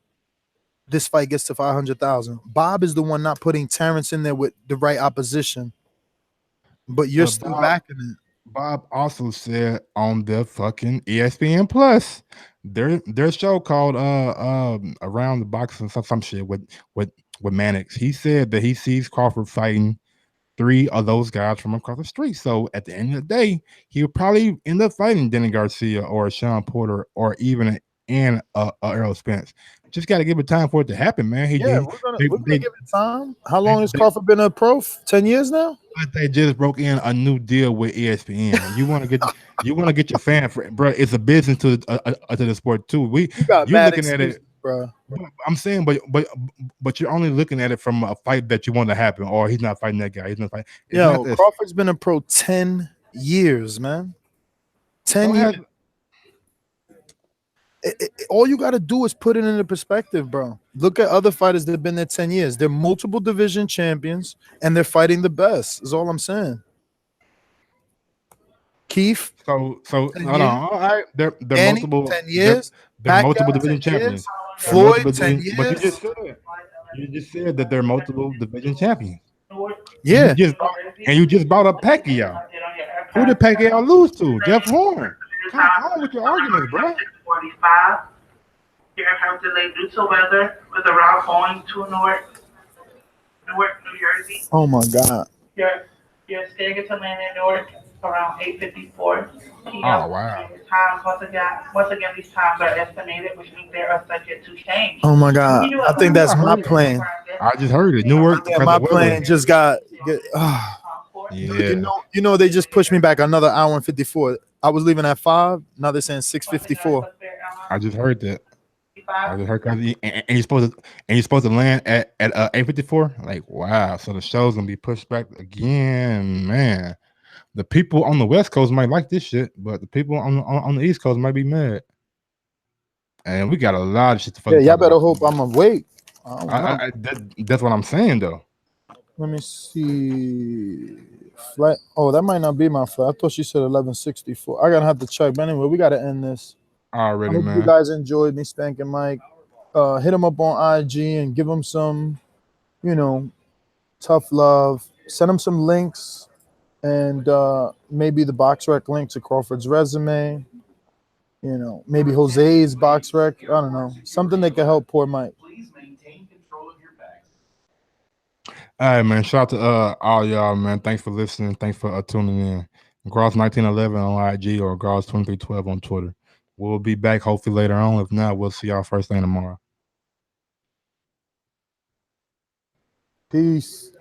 this fight gets to 500,000. Bob is the one not putting Terence in there with the right opposition. But you're still backing it. Bob also said on the fucking ESPN Plus, their show called Around the Box and some shit with Mannix. He said that he sees Crawford fighting 3 of those guys from across the street. So at the end of the day, he would probably end up fighting Denny Garcia or Sean Porter or even Errol Spence. Just got to give it time for it to happen, man. We're gonna give it time. How long has Crawford been a pro? 10 years now. But they just broke in a new deal with ESPN. You want to get your fan for, bro. It's a business to the sport too. You're looking at it, bro. I'm saying, but you're only looking at it from a fight that you want to happen, or he's not fighting that guy. He's not fighting. Crawford's been a pro 10 years, man. 10 years. All you got to do is put it into perspective, bro. Look at other fighters that have been there 10 years. They're multiple division champions, and they're fighting the best, is all I'm saying. Keith. So hold on. All right. They're Manny, multiple 10 years. They're multiple division champions. Floyd, 10 years. But you just said that they're multiple division champions. Yeah. You just brought up Pacquiao. Who did Pacquiao lose to? Jeff Horn. Come on with your arguments, bro. 45. Your aircraft delayed due to weather with a route going to Newark, New Jersey. Oh my God. You're scheduled to land in Newark around 8:54 p.m. Oh wow. Times once again these times are estimated, which means they are subject to change. Oh my God. I think that's my plane. I just heard it. Newark. Yeah, my plane just got. Yeah. You know, they just pushed me back another hour and 54. I was leaving at 5. Now they're saying 6:54. I just heard that. I just heard, and you're supposed to land at 8:54. Like, wow. So the show's gonna be pushed back again, man. The people on the West Coast might like this shit, but the people on the East Coast might be mad. And we got a lot of shit to fucking. Yeah, y'all better hope I'm awake. That's what I'm saying, though. Let me see. Flight. Oh, that might not be my flight. I thought she said 11:64. I gotta have to check. But anyway, we gotta end this. Already, man. You guys enjoyed me spanking Mike. Hit him up on IG and give him some, tough love. Send him some links, and maybe the box rec link to Crawford's resume. Maybe Jose's box rec. I don't know, something that can help poor Mike. All right, man. Shout out to all y'all, man. Thanks for listening. Thanks for tuning in. Gross1911 on IG or Gross2312 on Twitter. We'll be back hopefully later on. If not, we'll see y'all first thing tomorrow. Peace.